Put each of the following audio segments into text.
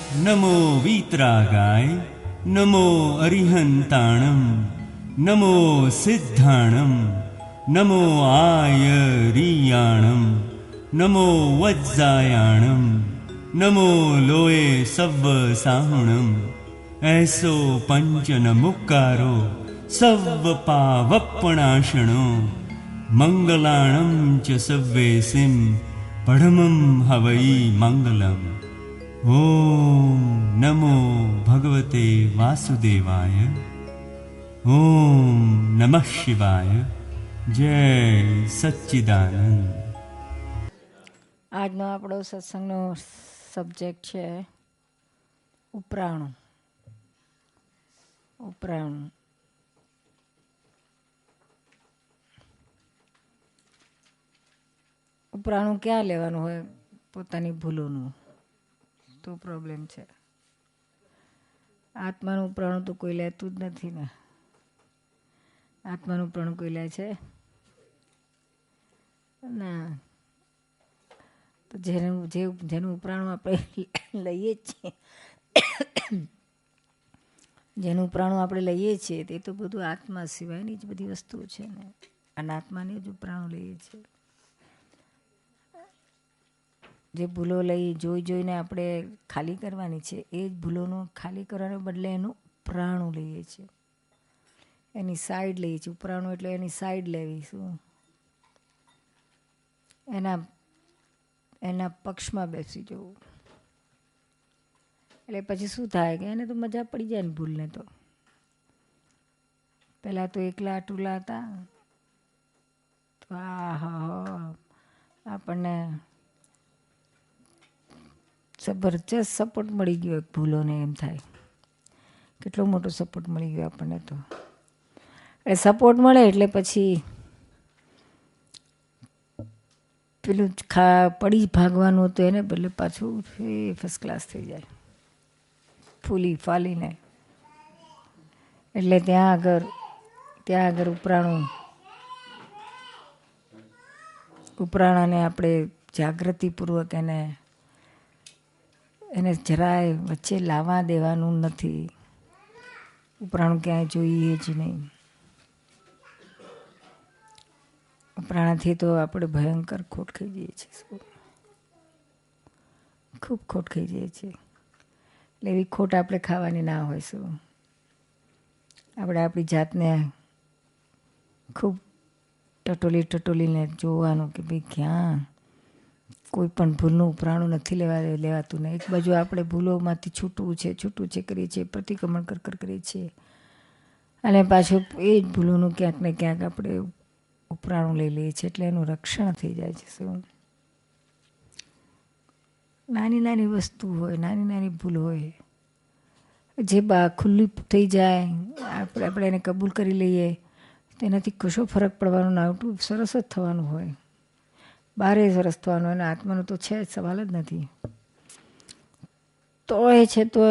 નમો વીતરાગાય, નમો અરિહંતાણમ, નમો સિદ્ધાણમ, નમો આયરિયાણમ, નમો વજ્જાયાણમ, નમો લોએ સવ્વ સાહુણમ, એસો પંચન મુક્કારો સવ્વ પાવપણાશણો, મંગલાણમ ચ સવ્વેસિમ પડમમ હવૈ મંગલમ. ઓમ નમો ભગવતે વાસુદેવાય. ઓમ નમઃ શિવાય. જય સચ્ચિદાનંદ. આજનો આપણો સત્સંગનો સબ્જેક્ટ છે ઉપરાણું. ઉપરાણું ઉપરાણું ક્યાં લેવાનું હોય? પોતાની ભૂલોનું તો પ્રોબ્લેમ છે. આત્માનું ઉપરાણું તો કોઈ લેતું જ નથી ને. આત્માનું ઉપરાણું કોઈ લે છે ના. તો જેનું ઉપરાણું આપણે લઈએ જ છીએ, જેનું ઉપરાણું આપણે લઈએ છીએ તે તો બધું આત્મા સિવાયની જ બધી વસ્તુઓ છે ને. અનાત્માની જ ઉપરાણું લઈએ છીએ. જે ભૂલો લઈ જોઈને આપણે ખાલી કરવાની છે, એ જ ભૂલોનું ખાલી કરવાને બદલે એનું ઉપરાણું લઈએ છીએ, એની સાઈડ લઈએ છીએ. ઉપરાણું એટલે એની સાઈડ લેવી, શું એના પક્ષમાં બેસી જવું. એટલે પછી શું થાય કે એને તો મજા પડી જાય ને ભૂલને. તો પહેલાં તો એકલા અટુલા હતા તો આપણને જબરજસ્ત સપોર્ટ મળી ગયો ભૂલોને. એમ થાય કેટલો મોટો સપોર્ટ મળી ગયો આપણને. તો એટલે સપોર્ટ મળે એટલે પછી પેલું પડી ભાગવાનું હતું એને બદલે પાછું ફર્સ્ટ ક્લાસ થઈ જાય, ફૂલી ફાલીને. એટલે ત્યાં આગળ ઉપરાણાને આપણે જાગૃતિપૂર્વક એને જરાય વચ્ચે લાવવા દેવાનું નથી. ઉપરાણું ક્યાંય જોઈએ જ નહીં. ઉપરાણાથી તો આપણે ભયંકર ખોટ ખાઈ જઈએ છીએ, ખૂબ ખોટ ખાઈ જઈએ છીએ. એટલે એવી ખોટ આપણે ખાવાની ના હોય. શું આપણે આપણી જાતને ખૂબ ટટોલીને જોવાનું કે ભાઈ ક્યાં કોઈ પણ ભૂલનું ઉપરાણું નથી લેવાતું ને. એક બાજુ આપણે ભૂલોમાંથી છૂટવું છે કરીએ છીએ, પ્રતિક્રમણ કરીએ છીએ, અને પાછું એ જ ભૂલોનું ક્યાંક ને ક્યાંક આપણે ઉપરાણું લઈ લઈએ છીએ. એટલે એનું રક્ષણ થઈ જાય છે. શું નાની વસ્તુ હોય, નાની ભૂલ હોય, જે ખુલ્લી થઈ જાય, આપણે એને કબૂલ કરી લઈએ, તેનાથી કશો ફરક પડવાનો ના. સરસ જ થવાનું હોય, બારે સરસ થવાનું. અને આત્માનું તો છે જ, સવાલ જ નથી. તો એ છે તો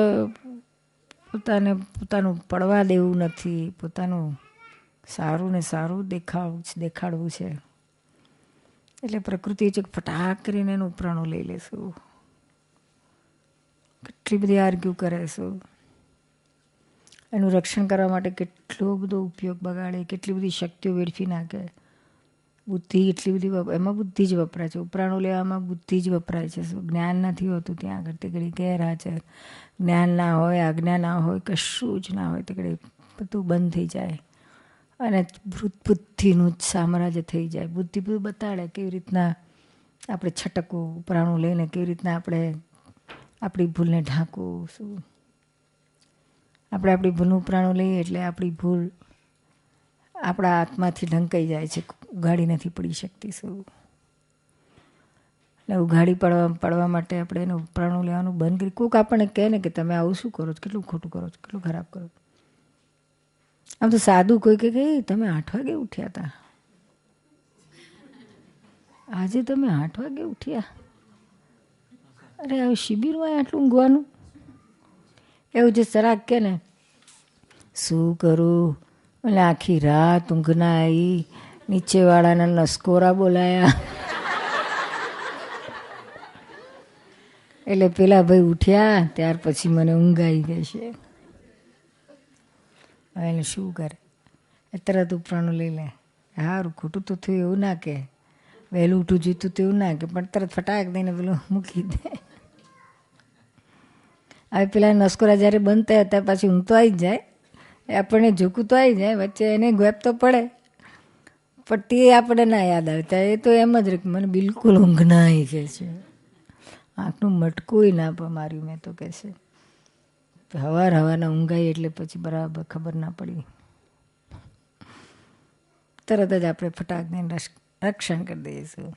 પોતાનું પડવા દેવું નથી. પોતાનું સારું ને સારું દેખાડવું છે. એટલે પ્રકૃતિ ફટાક કરીને એનું ઉપરાણું લઈ લેશું. કેટલી બધી આર્ગ્યુ કરે છે. એનું રક્ષણ કરવા માટે કેટલો બધો ઉપયોગ બગાડે, કેટલી બધી શક્તિઓ વેડફી નાખે. બુદ્ધિ એટલી બધી, એમાં બુદ્ધિ જ વપરાય છે. ઉપરાણું લેવામાં બુદ્ધિ જ વપરાય છે. જ્ઞાન નથી હોતું ત્યાં આગળ. તે ઘડી ગેરહાજર. જ્ઞાન ના હોય, આજ્ઞા ના હોય, કશું જ ના હોય. તે ઘડી બધું બંધ થઈ જાય અને બુદ્ધિનું જ સામ્રાજ્ય થઈ જાય. બુદ્ધિ બધું બતાડે કેવી રીતના આપણે છટકવું, ઉપરાણું લઈને કેવી રીતના આપણે આપણી ભૂલને ઢાંકવું. શું આપણે આપણી ભૂલનું ઉપરાણું લઈએ એટલે આપણી ભૂલ આપણા આત્માથી ઢંકાઈ જાય છે, ઉઘાડી નથી પડી શકતી. શું એટલે ઉઘાડી પડવા માટે આપણે એનું ઉપરાણું લેવાનું બંધ કરી. કોઈક આપણને કહે ને કે તમે આવું શું કરો છો, કેટલું ખોટું કરો છો, કેટલું ખરાબ કરો છો. આમ તો સાદું કોઈ કહે તમે 8 વાગે ઉઠ્યા હતા, આજે તમે 8 વાગે ઉઠ્યા, અરે હવે શિબિરમાં આટલું ઊંઘવાનું. એવું જે સરાક કે ને શું કરું, એટલે આખી રાત ઊંઘ ના આવી, નીચેવાળાના નસકોરા બોલાયા. એટલે પેલા ભાઈ ઉઠ્યા ત્યાર પછી મને ઊંઘ આવી ગઈ છે. હવે એને શું કરે? તરત ઉપરાણું લઈ લે. સારું ખોટું તો થયું એવું ના કે, વહેલું ઉઠું જોઈતું તો એવું ના કે, પણ તરત ફટાક દઈને પેલું મૂકી દે. હવે પેલા નસકોરા જ્યારે બંધ થયા હતા પાછી ઊંઘ તો આવી જ જાય, આપણને ઝૂકું તો આવી જાય, વચ્ચે એને ગેપ તો પડે, પણ તે આપણે ના યાદ આવતા. એ તો એમ જ રે મને બિલકુલ ઊંઘ ના આવી કે છે, આંખનું મટકું ના માર્યું મેં તો કહે છે. હવારના ઊંઘાઈ એટલે પછી બરાબર ખબર ના પડી. તરત જ આપણે ફટાક દઈને રક્ષણ કરી દઈશું.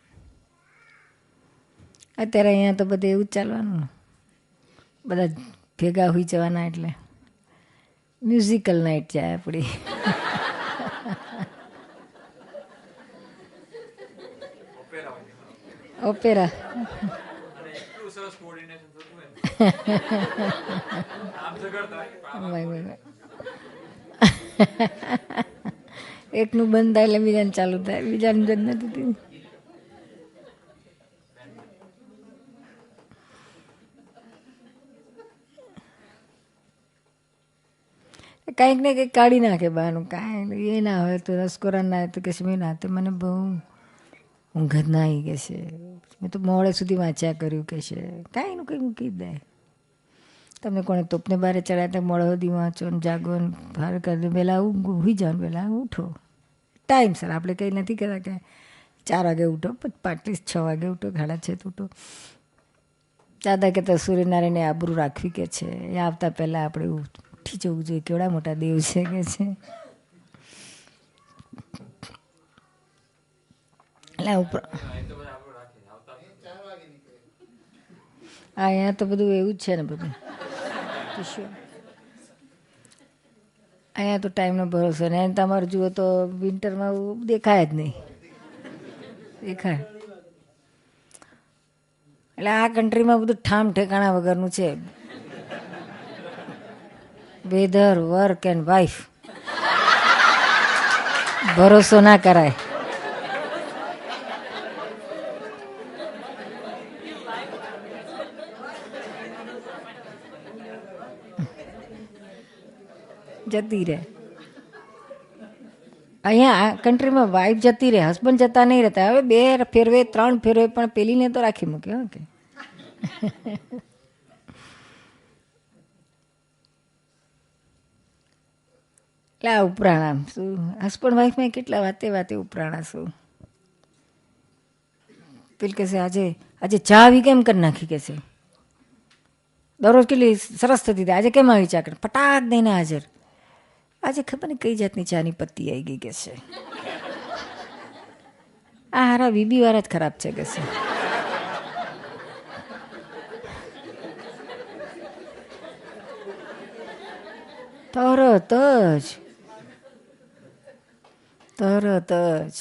અત્યારે અહીંયા તો બધે એવું જ ચાલવાનું, બધા ભેગા હોઈ જવાના એટલે મ્યુઝિકલ નાઇટ જાય આપણી. ઓપેરા એકનું બંધ થાય એટલે બીજાને ચાલુ થાય, બીજાનું જ નથી. કાંઈક ને કંઈક કાઢી નાખે બહારનું, કાંઈ એ ના હોય તો રસકોરા ના હોય તો કે મેં ના, મને બહુ ઊંઘ જ ના આવી કે છે, મેં તો મોડે સુધી વાંચ્યા કર્યું કે છે, કાંઈનું કંઈ મૂકી દે. તમને કોણે તોપને બારે ચડાવ્યા તો મોડે સુધી વાંચો ને જાગો ને બહાર કરી વહેલા ઊંઘી જાઓ ને વહેલા ઉઠો ટાઈમ સર. આપણે કંઈ નથી કહેતા કે 4 વાગે ઉઠો, 5:35 6 વાગે ઉઠો, 6:30 ઉઠો. દાદા કહેતા સૂર્યનારાયણને આબરૂ રાખવી કે છે, એ આવતા પહેલાં આપણે ઉઠી જવું જોઈએ, કેવડા મોટા દેવ છે કે છે. એટલે હા અહીંયા તો બધું એવું જ છે ને બધું. અહીંયા તો ટાઈમનો ભરોસો ને, તમારે જુઓ તો વિન્ટરમાં દેખાય જ નહીં, દેખાય. એટલે આ કન્ટ્રીમાં બધું ઠામ ઠેકાણા વગરનું છે. વેધર, વર્ક એન્ડ વાઇફ, ભરોસો ના કરાય. જતી રહે. અહીંયા આ કન્ટ્રીમાં વાઇફ જતી રહે, હસબન્ડ જતા નહીં રહેતા. હવે 2 ફેરવે 3 ફેરવે પણ પેલીને તો રાખી મૂકે. ઓકે એટલે આ ઉપરાણા શું હસબન્ડ વાઇફમાં કેટલા વાતે ઉપરાણા શું. પેલી કહેશે આજે ચા આવી કેમ કરી નાખી કે છે, દરરોજ કેટલી સરસ થતી હતી, આજે કેમ આવી ચા કરી, ફટાક દઈને હાજર. આજે ખબર ને કઈ જાતની ચાની પત્તી આવી ગઈ કે છે. આ હારા બીબી વાળા જ ખરાબ છે કે છે. તરત જ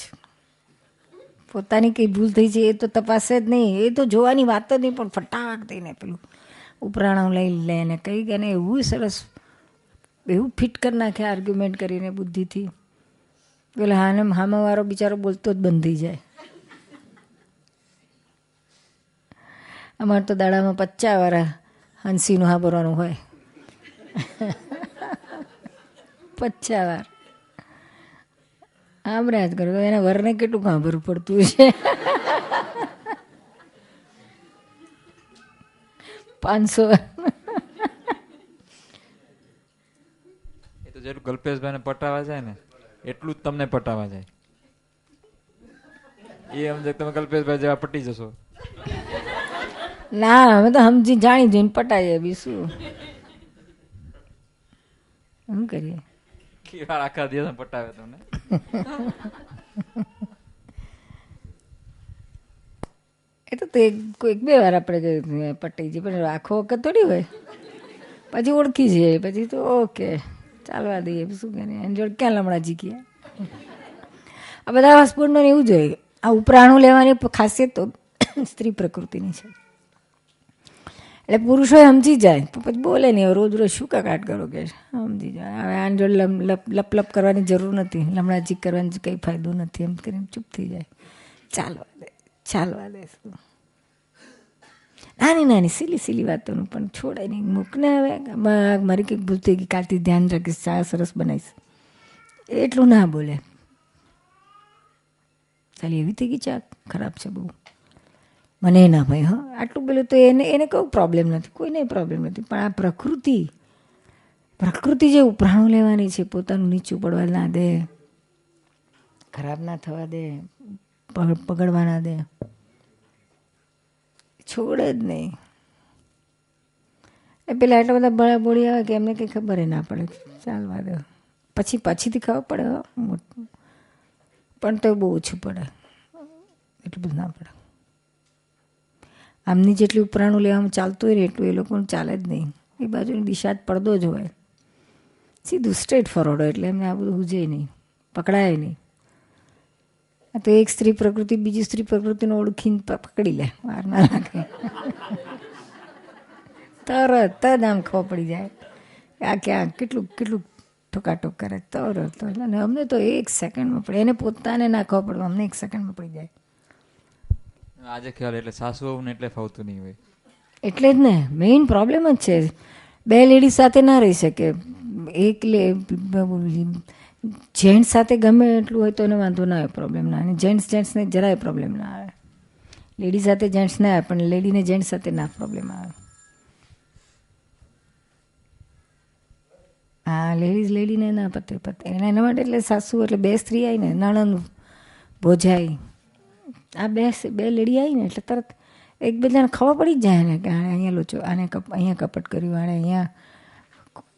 પોતાની કઈ ભૂલ થઈ છે એ તો તપાસે જ નહીં, એ તો જોવાની વાત જ નહીં, પણ ફટાક દઈને પેલું ઉપરાણું લઈ લે ને કંઈક એને એવું સરસ એવું ફિટ કરી નાખે આર્ગ્યુમેન્ટ કરીને બુદ્ધિથી. પેલા હામાવાળો બિચારો બોલતો જ બંધ થઈ જાય. અમારે તો દાડામાં 50 વાર હંસીનું હા ભરવાનું હોય. 50 વાર આમરે જ કરું. એના વરને કેટલું સાંભળવું પડતું છે. 500 વાર. એ તો જેટલું કલ્પેશભાઈને પટાવા જાય ને એટલું જ તમને પટાવા જાય. એ સમજે તમે કલ્પેશભાઈ જેવા પટી જશો. ના અમે તો સમજી જાણી જોઈને પટાઈએ બી શું. શું કરીએ? આખા દિવસ પટાવે તમને. એ તો કોઈક 2 વાર આપણે પટાઈ જઈએ, પણ આખો વખત થોડી હોય. પછી ઓળખી જઈએ, પછી તો ઓકે ચાલવા દઈએ. શું કરીએ? એની જોડે ક્યાં લમણા જીકીએ. આ બધા હસબન્ડોને એવું જ હોય. આ ઉપરાણું લેવાની ખાસિયત તો સ્ત્રી પ્રકૃતિની છે. એટલે પુરુષો સમજી જાય પછી બોલે નહીં, રોજ રોજ શું કાટ કરો કે સમજી જાય. હવે આની જોડે લપ કરવાની જરૂર નથી, લમણાજી કરવાની કંઈ ફાયદો નથી, એમ કરીને ચૂપ થઈ જાય. ચાલવા દે. નાની નાની સીલી વાતોનું પણ છોડાય નહીં. મૂકને હવે મારી કંઈક ભૂલ થઈ ગઈ, કાલથી ધ્યાન રાખીશ, ચા સરસ બનાવીશ, એટલું ના બોલે. ચાલી એવી થઈ ગઈ ચા ખરાબ છે બહુ, મને ના ભાઈ. હા આટલું બોલે તો એને કોઈ પ્રોબ્લેમ નથી, કોઈને પ્રોબ્લેમ નથી. પણ આ પ્રકૃતિ જે ઉપરાણું લેવાની છે, પોતાનું નીચું પડવા ના દે, ખરાબ ના થવા દે, પગડવા ના દે, છોડે જ નહીં. એ પેલા એટલા બધા બળા બોળી આવે કે એમને કંઈ ખબર ના પડે, ચાલવા દે. પછીથી ખબર પડે, પણ તો બહુ ઓછું પડે, એટલું બધું ના પડે. આમની જેટલી ઉપરાણું લેવામાં ચાલતું હોય ને એટલું એ લોકોને ચાલે જ નહીં. એ બાજુની દિશા જ પડદો જ હોય, સીધું સ્ટ્રેટ ફોરવર્ડ હોય, એટલે એમને આ બધું હુજે નહીં, પકડાય નહીં. તો એક સ્ત્રી પ્રકૃતિ બીજી સ્ત્રી પ્રકૃતિને ઓળખીને પકડી લે, વાર ના લાગે, તરત જ આમ ખબર પડી જાય આ ક્યાં કેટલું ઠોકાઠોક કરે, તરત. અને અમને તો 1 સેકન્ડમાં પડે, એને પોતાને ના ખબર પડે, અમને 1 સેકન્ડમાં પડી જાય. આજે ખ્યાલ એટલે સાસુ ને એટલે ફાવતું નહીં હોય, એટલે જ ને મેઇન પ્રોબ્લેમ જ છે. 2 લેડીઝ સાથે ના રહી શકે, એક જેન્ટ્સ સાથે ગમે એટલું હોય તો એને વાંધો ના આવે, પ્રોબ્લેમ ના આવે. જેન્ટ્સને જરાય પ્રોબ્લેમ ના આવે, લેડી સાથે જેન્ટ્સ ના આવે, પણ લેડીને જેન્ટ્સ સાથે ના પ્રોબ્લેમ આવે. હા લેડીને ના પતે એના માટે. એટલે સાસુ એટલે 2 સ્ત્રી આવી ને, નણંદ ભોજાઈ, આ 2 લેડી આવી ને એટલે તરત એકબીજાને ખબર પડી જ જાય ને કે આને અહીંયા લોચો, આને અહીંયા કપટ કર્યું, આને અહીંયા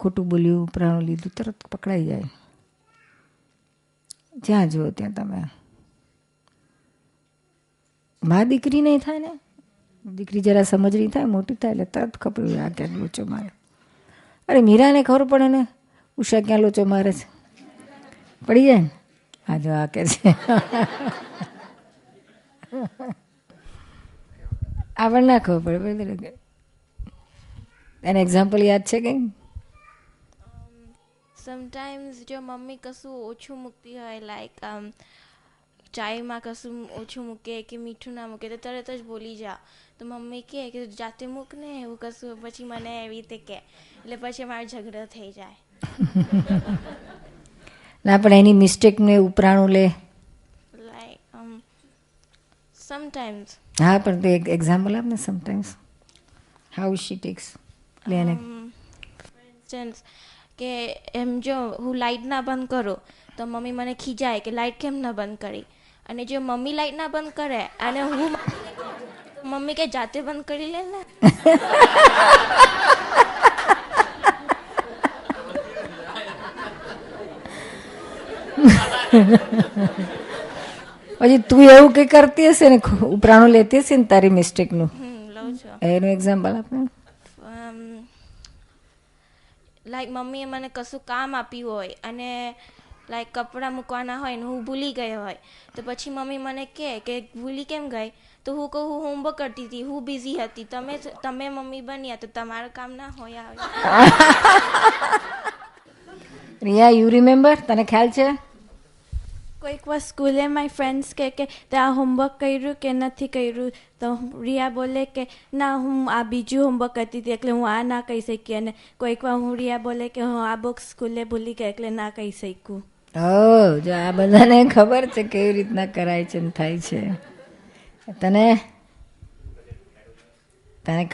ખોટું બોલ્યું, પ્રાણું લીધું, તરત પકડાઈ જાય. જ્યાં જુઓ ત્યાં તમે મા દીકરી નહીં થાય ને, દીકરી જરા સમજણી થાય, મોટી થાય એટલે તરત ખબર આ ક્યાંક લોચો મારે. અરે મીરાને ખબર પડે ને ઉષા ક્યાં લોચો મારે છે, પડી જાય ને, આ જો આ કે છે. આપણને ના ખબર પડે. એને એક્ઝામ્પલ યાદ છે કંઈ? સમટાઈમ્સ જો મમ્મી કશું ઓછું મૂકતી હોય, લાઈક ચાયમાં કશું ઓછું મૂકે કે મીઠું ના મૂકે તો તરત જ બોલી જા. તો મમ્મી કહે કે જાતે મૂક ને એવું કશું, પછી મને એવી રીતે કહે, એટલે પછી મારો ઝઘડો થઈ જાય. ના પણ એની મિસ્ટેકને ઉપરાણું લે, લાઈક સમટાઈમ્સ. હા પણ તે એક્ઝામ્પલ આપ ને, સમટાઈમ્સ હાઉ શી ટેક્સ લે એને. ફોર ઇન્સ્ટન્સ કે એમ જો હું લાઇટ ના બંધ કરું તો મમ્મી મને ખીજાય કે લાઇટ કેમ ના બંધ કરી, અને જો મમ્મી લાઇટ ના બંધ કરે અને હું મમ્મી કે જાતે બંધ કરી લે ને. પછી તું એવું કઈ કરતી હશે ને, ઉપરાણું લેતી હશે ને તારી મિસ્ટેકનું, લઉં છું. એનું એક્ઝામ્પલ આપને. લાઈક મમ્મીએ મને કશું કામ આપ્યું હોય અને લાઈક કપડાં મૂકવાના હોય ને હું ભૂલી ગઈ હોય, તો પછી મમ્મી મને કહે કે ભૂલી કેમ ગઈ, તો હું કહું હું હોમવર્ક કરતી હતી, હું બિઝી હતી, તમે મમ્મી બન્યા તો તમારું કામ ના હોય. રિયા યુ રિમેમ્બર, તને ખ્યાલ છે? કોઈક વાર સ્કૂલે મારી ફ્રેન્ડ્સ કહે કે તે આ હોમવર્ક કર્યું કે નથી કર્યું, તો રિયા બોલે કે ના હું આ બીજું હોમવર્ક કરતી હતી એટલે હું આ ના કહી શકી, અને કોઈક વાર હું રિયા બોલે કે હું આ બુક સ્કૂલે ભૂલી ગઈ એટલે ના કહી શકું. જો આ બધાને ખબર છે કેવી રીતના કરાય છે ને થાય છે. તને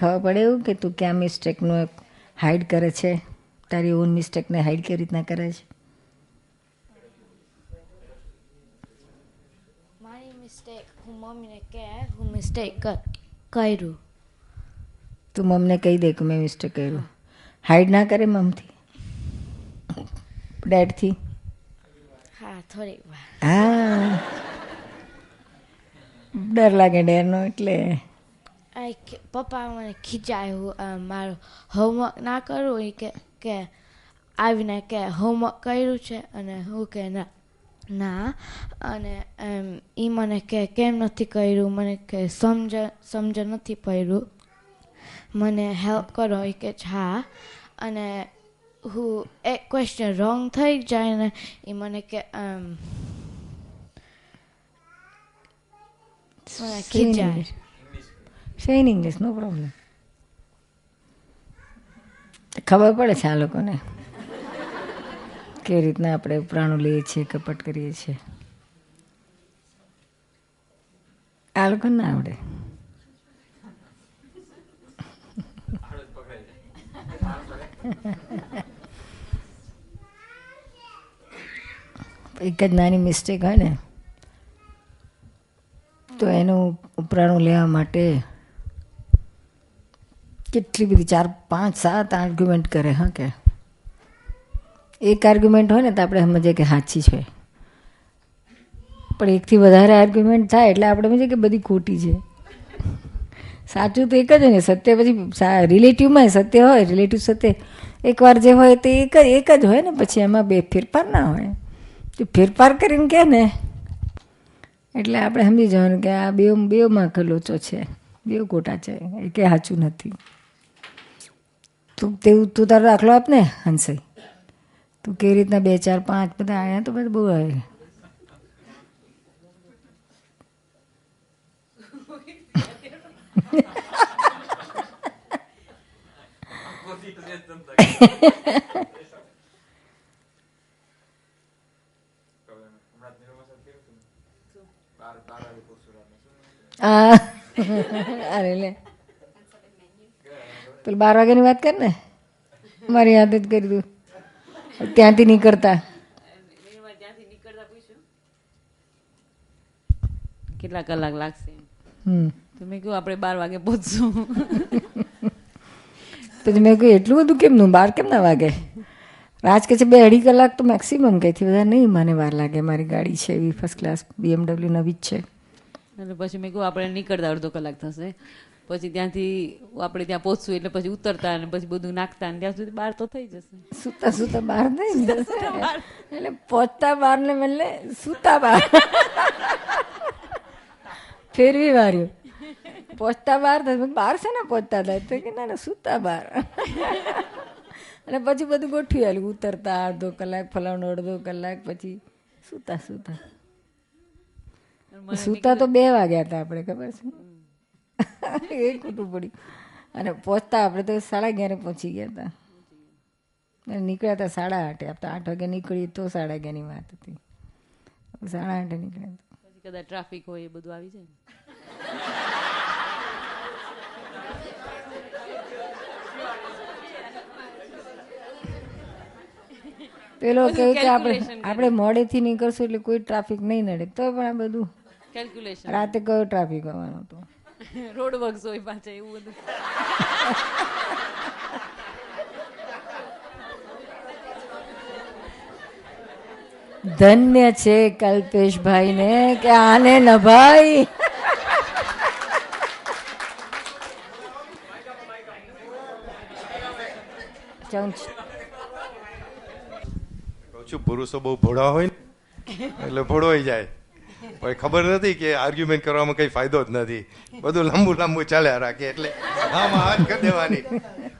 ખબર પડે એવું કે તું ક્યાં મિસ્ટેકનું હાઈડ કરે છે, તારી ઓન મિસ્ટેકને હાઈડ કેવી રીતના કરે છે? મારી મિસ્ટેક હું મમ્મીને કહે હું મિસ્ટેક કર્યું, તું મમ્મીને કહી દે કે મેં મિસ્ટેક કર્યું. હાઈડ ના કરે મમથી, ડેડથી? હા થોડીક વાર. હા ડર લાગે ડેરનો, એટલે પપ્પા મને ખીચાયું, મારું હોમવર્ક ના કરવું, એ કે આવીને કે હોમવર્ક કર્યું છે, અને હું કે ના, અને એ મને કે કેમ નથી કર્યું, મને કે સમજ નથી પડ્યું, મને હેલ્પ કરો, એ કે હા. અને હું એક ક્વેશ્ચન રોંગ થઈ જાય ને એ મને કે say in English, no problem. ખબર પડે છે આ લોકોને કેવી રીતના આપણે ઉપરાણું લઈએ છીએ, કપટ કરીએ છીએ. આ લોકોને ના આવડે. એક જ નાની મિસ્ટેક હોય ને તો એનું ઉપરાણું લેવા માટે કેટલી બધી 4, 5, 7 આર્ગ્યુમેન્ટ કરે. હા, કે એક આર્ગ્યુમેન્ટ હોય ને તો આપણે સમજીએ કે સાચી છે, પણ એકથી વધારે આર્ગ્યુમેન્ટ થાય એટલે આપણે સમજીએ કે બધી ખોટી છે. સાચું તો એક જ હોય ને, સત્ય પછી રિલેટિવમાં સત્ય હોય, રિલેટિવ સત્ય એકવાર જે હોય તે એક જ હોય ને, પછી એમાં બે ફેરફાર ના હોય. તો ફેરફાર કરીને કે ને એટલે આપણે સમજી જવાનું કે આ બેમાં લોચો છે, બે ખોટા છે, એ કે સાચું નથી. તું તારો દાખલો આપ ને હંસાઈ, તું કેવી રીતના 2, 4, 5 બધા આવ્યા તો બધા બહુ આવે. અરે લે પેલું 12 વાગ્યાની વાત કર ને, મારી યાદ જ કરી દઉં. ત્યાંથી નીકળતા કેટલા કલાક લાગશે? તો મેં કહ્યું આપણે 12 વાગે પહોંચશું. પછી મેં કહ્યું એટલું બધું કેમનું 12 કેમ ના વાગે? રાજ કે છે 2-2.5 કલાક તો મેક્સિમમ, કઈથી વધારે નહીં મને વાર લાગે. મારી ગાડી છે એવી ફર્સ્ટ ક્લાસ BMW નવી જ છે. એટલે પછી મેં કહ્યું આપણે નીકળતા 1/2 કલાક થશે, પછી ત્યાંથી આપણે ત્યાં પહોંચશું એટલે પછી ઉતરતા અને પછી બધું નાખતા અને ત્યાં સુધી 12 તો થઈ જશે. સુતા 12 નહીં એટલે પહોંચતા 12 ને બદલે સુતા 12 ફેરવી વાર્યું. પહોંચતા 12 છે ને પહોંચતા થાય તો કે ના સુતા 12 અને પછી બધું ગોઠવી આવેલું. ઉતરતા 1/2 કલાક, ફલાણું 1/2 કલાક, પછી સુતા તો 2 વાગ્યા હતા આપણે, ખબર છે એ ખોટું પડ્યું. અને પહોંચતા આપણે તો 11:30 પહોંચી ગયા હતા. નીકળ્યા હતા 8:30. આપણે 8 વાગે નીકળીએ તો 11:30ની વાત હતી. 8:30 નીકળ્યા પછી કદાચ ટ્રાફિક હોય એ બધું આવી જાય. પેલો કહ્યું કે આપણે મોડેથી નીકળશું એટલે કોઈ ટ્રાફિક નહીં નડે. તો પણ આ બધું કેલ્ક્યુલેશન, રાતે કયો ટ્રાફિક આવવાનો હતો, રોડ વર્ક્સ હોય પાછા, એવું બધું. ધન્ય છે કલ્પેશભાઈ ને કે આને નભાઈ. પુરુષો બહુ ભોળા હોય ને એટલે ભોળવાઈ જાય, પણ ખબર નથી કે આર્ગ્યુમેન્ટ કરવામાં કઈ ફાયદો જ નથી. બધું લાંબુ ચાલ્યા રાખે એટલે આમાં હાથ કરી દેવાની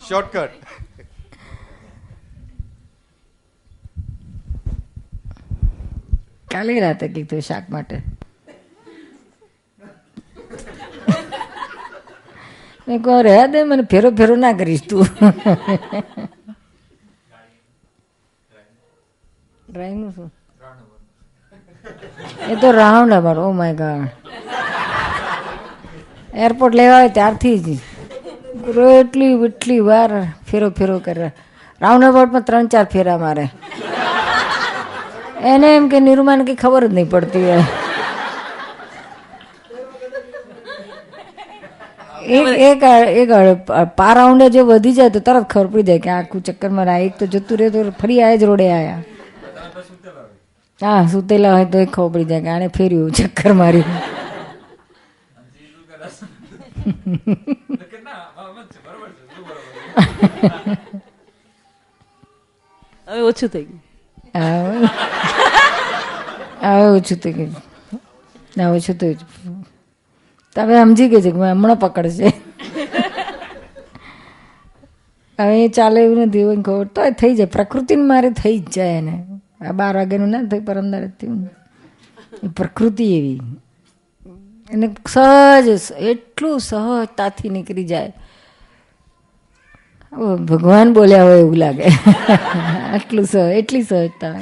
શોર્ટકટ. કાલે રાતે કીધું શાક માટે મેં કહું રહ્યા દે, મને ફેરો ના કરીશ તું. ડ્રાઈવનું શું એ તો round about. Oh my God, airport લેવા હોય ત્યારથી જ એટલી વાર ફેરો કરે. રાઉન્ડ અબાઉટમાં 3-4 ફેરા મારે. એને એમ કે નિરૂમાને કંઈ ખબર જ નહીં પડતી હોય. એક પા રાઉન્ડે જો વધી જાય તો તરત ખબર પડી જાય કે આખું ચક્કરમાં એક તો જતું રહે તો ફરી આ જ રોડે આવ્યા. હા, સુતેલા હોય તો એ ખબર પડી જાય કે આને ફેર્યું ચક્કર મારી. હવે ઓછું થઈ ગયું. હવે ઓછું થઈ ગયું. ના ઓછું થઈ ગયું. તમે સમજી ગઈ છે કે હમણાં પકડશે. હવે એ ચાલે એવું નથી, એવું ખબર તો થઈ જાય. પ્રકૃતિને મારે થઈ જ જાય એને. આ 12 વાગ્યાનું ના થાય, પર અંદર પ્રકૃતિ એવી એને સહજ એટલું સહજતાથી નીકળી જાય. ભગવાન બોલ્યા હોય એવું લાગે. એટલી સહજતા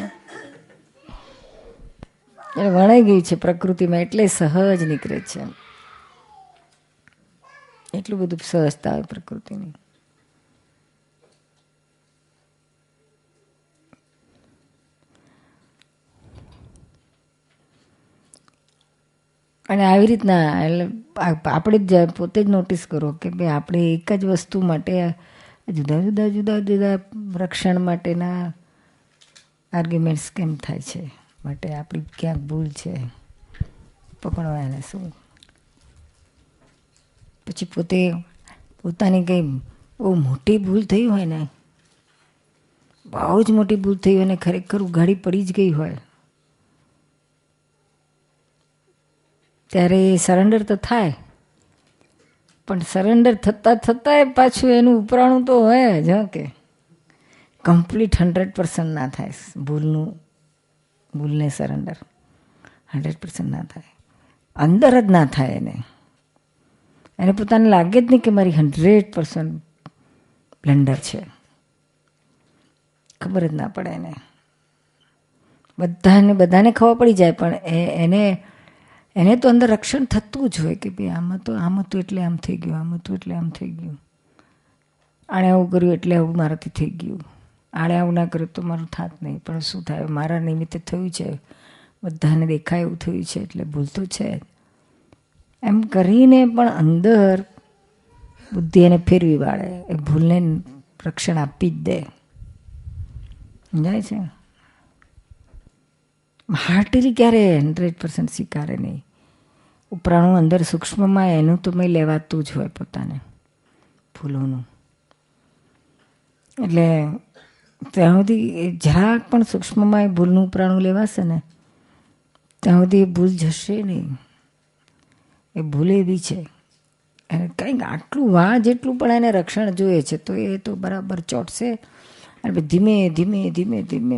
એટલે વણાઈ ગઈ છે પ્રકૃતિમાં, એટલે સહજ નીકળે છે. એટલું બધું સહજતા હોય પ્રકૃતિની. અને આવી રીતના એટલે આપણે જ પોતે જ નોટિસ કરો કે ભાઈ આપણે એક જ વસ્તુ માટે જુદા જુદા જુદા જુદા રક્ષણ માટેના આર્ગ્યુમેન્ટ્સ કેમ થાય છે, માટે આપણી ક્યાંક ભૂલ છે, પકડવા એને શું. પછી પોતાની કંઈ બહુ મોટી ભૂલ થઈ હોય ને, બહુ જ મોટી ભૂલ થઈ હોય ને ખરેખર ઉઘાડી પડી જ ગઈ હોય, ત્યારે સરેન્ડર તો થાય, પણ સરેન્ડર થતાં થતાં પાછું એનું ઉપરાણું તો હોય જ કે કમ્પ્લીટ 100% ના થાય. ભૂલને સરેન્ડર 100% ના થાય, અંદર જ ના થાય. એને પોતાને લાગે જ નહીં કે મારી 100% બ્લન્ડર છે, ખબર જ ના પડે એને. બધાને ખબર પડી જાય, પણ એને તો અંદર રક્ષણ થતું જ હોય કે ભાઈ આમ હતું એટલે આમ થઈ ગયું, આમ હતું એટલે આમ થઈ ગયું, આણે આવું કર્યું એટલે આવું મારાથી થઈ ગયું, આણે આવું ના કર્યું તો મારું થાત નહીં, પણ શું થાય મારા નિમિત્તે થયું છે, બધાને દેખાય એવું થયું છે એટલે ભૂલ તો છે એમ કરીને પણ અંદર બુદ્ધિ એને ફેરવી વાળે, એ ભૂલને રક્ષણ આપી જ દે. સમજાય છે? હાર્ટલી ક્યારે 100% સ્વીકારે નહીં. ઉપરાણું અંદર સૂક્ષ્મમાં એનું તો મેં લેવાતું જ હોય પોતાને ભૂલોનું. એટલે ત્યાં સુધી જરાક પણ સૂક્ષ્મમાં એ ભૂલનું ઉપરાણું લેવાશે ને ત્યાં સુધી એ ભૂલ જશે નહીં. એ ભૂલ એવી છે એને કંઈક આટલું જેટલું પણ એને રક્ષણ જોઈએ છે તો એ તો બરાબર ચોટશે અને ધીમે ધીમે ધીમે ધીમે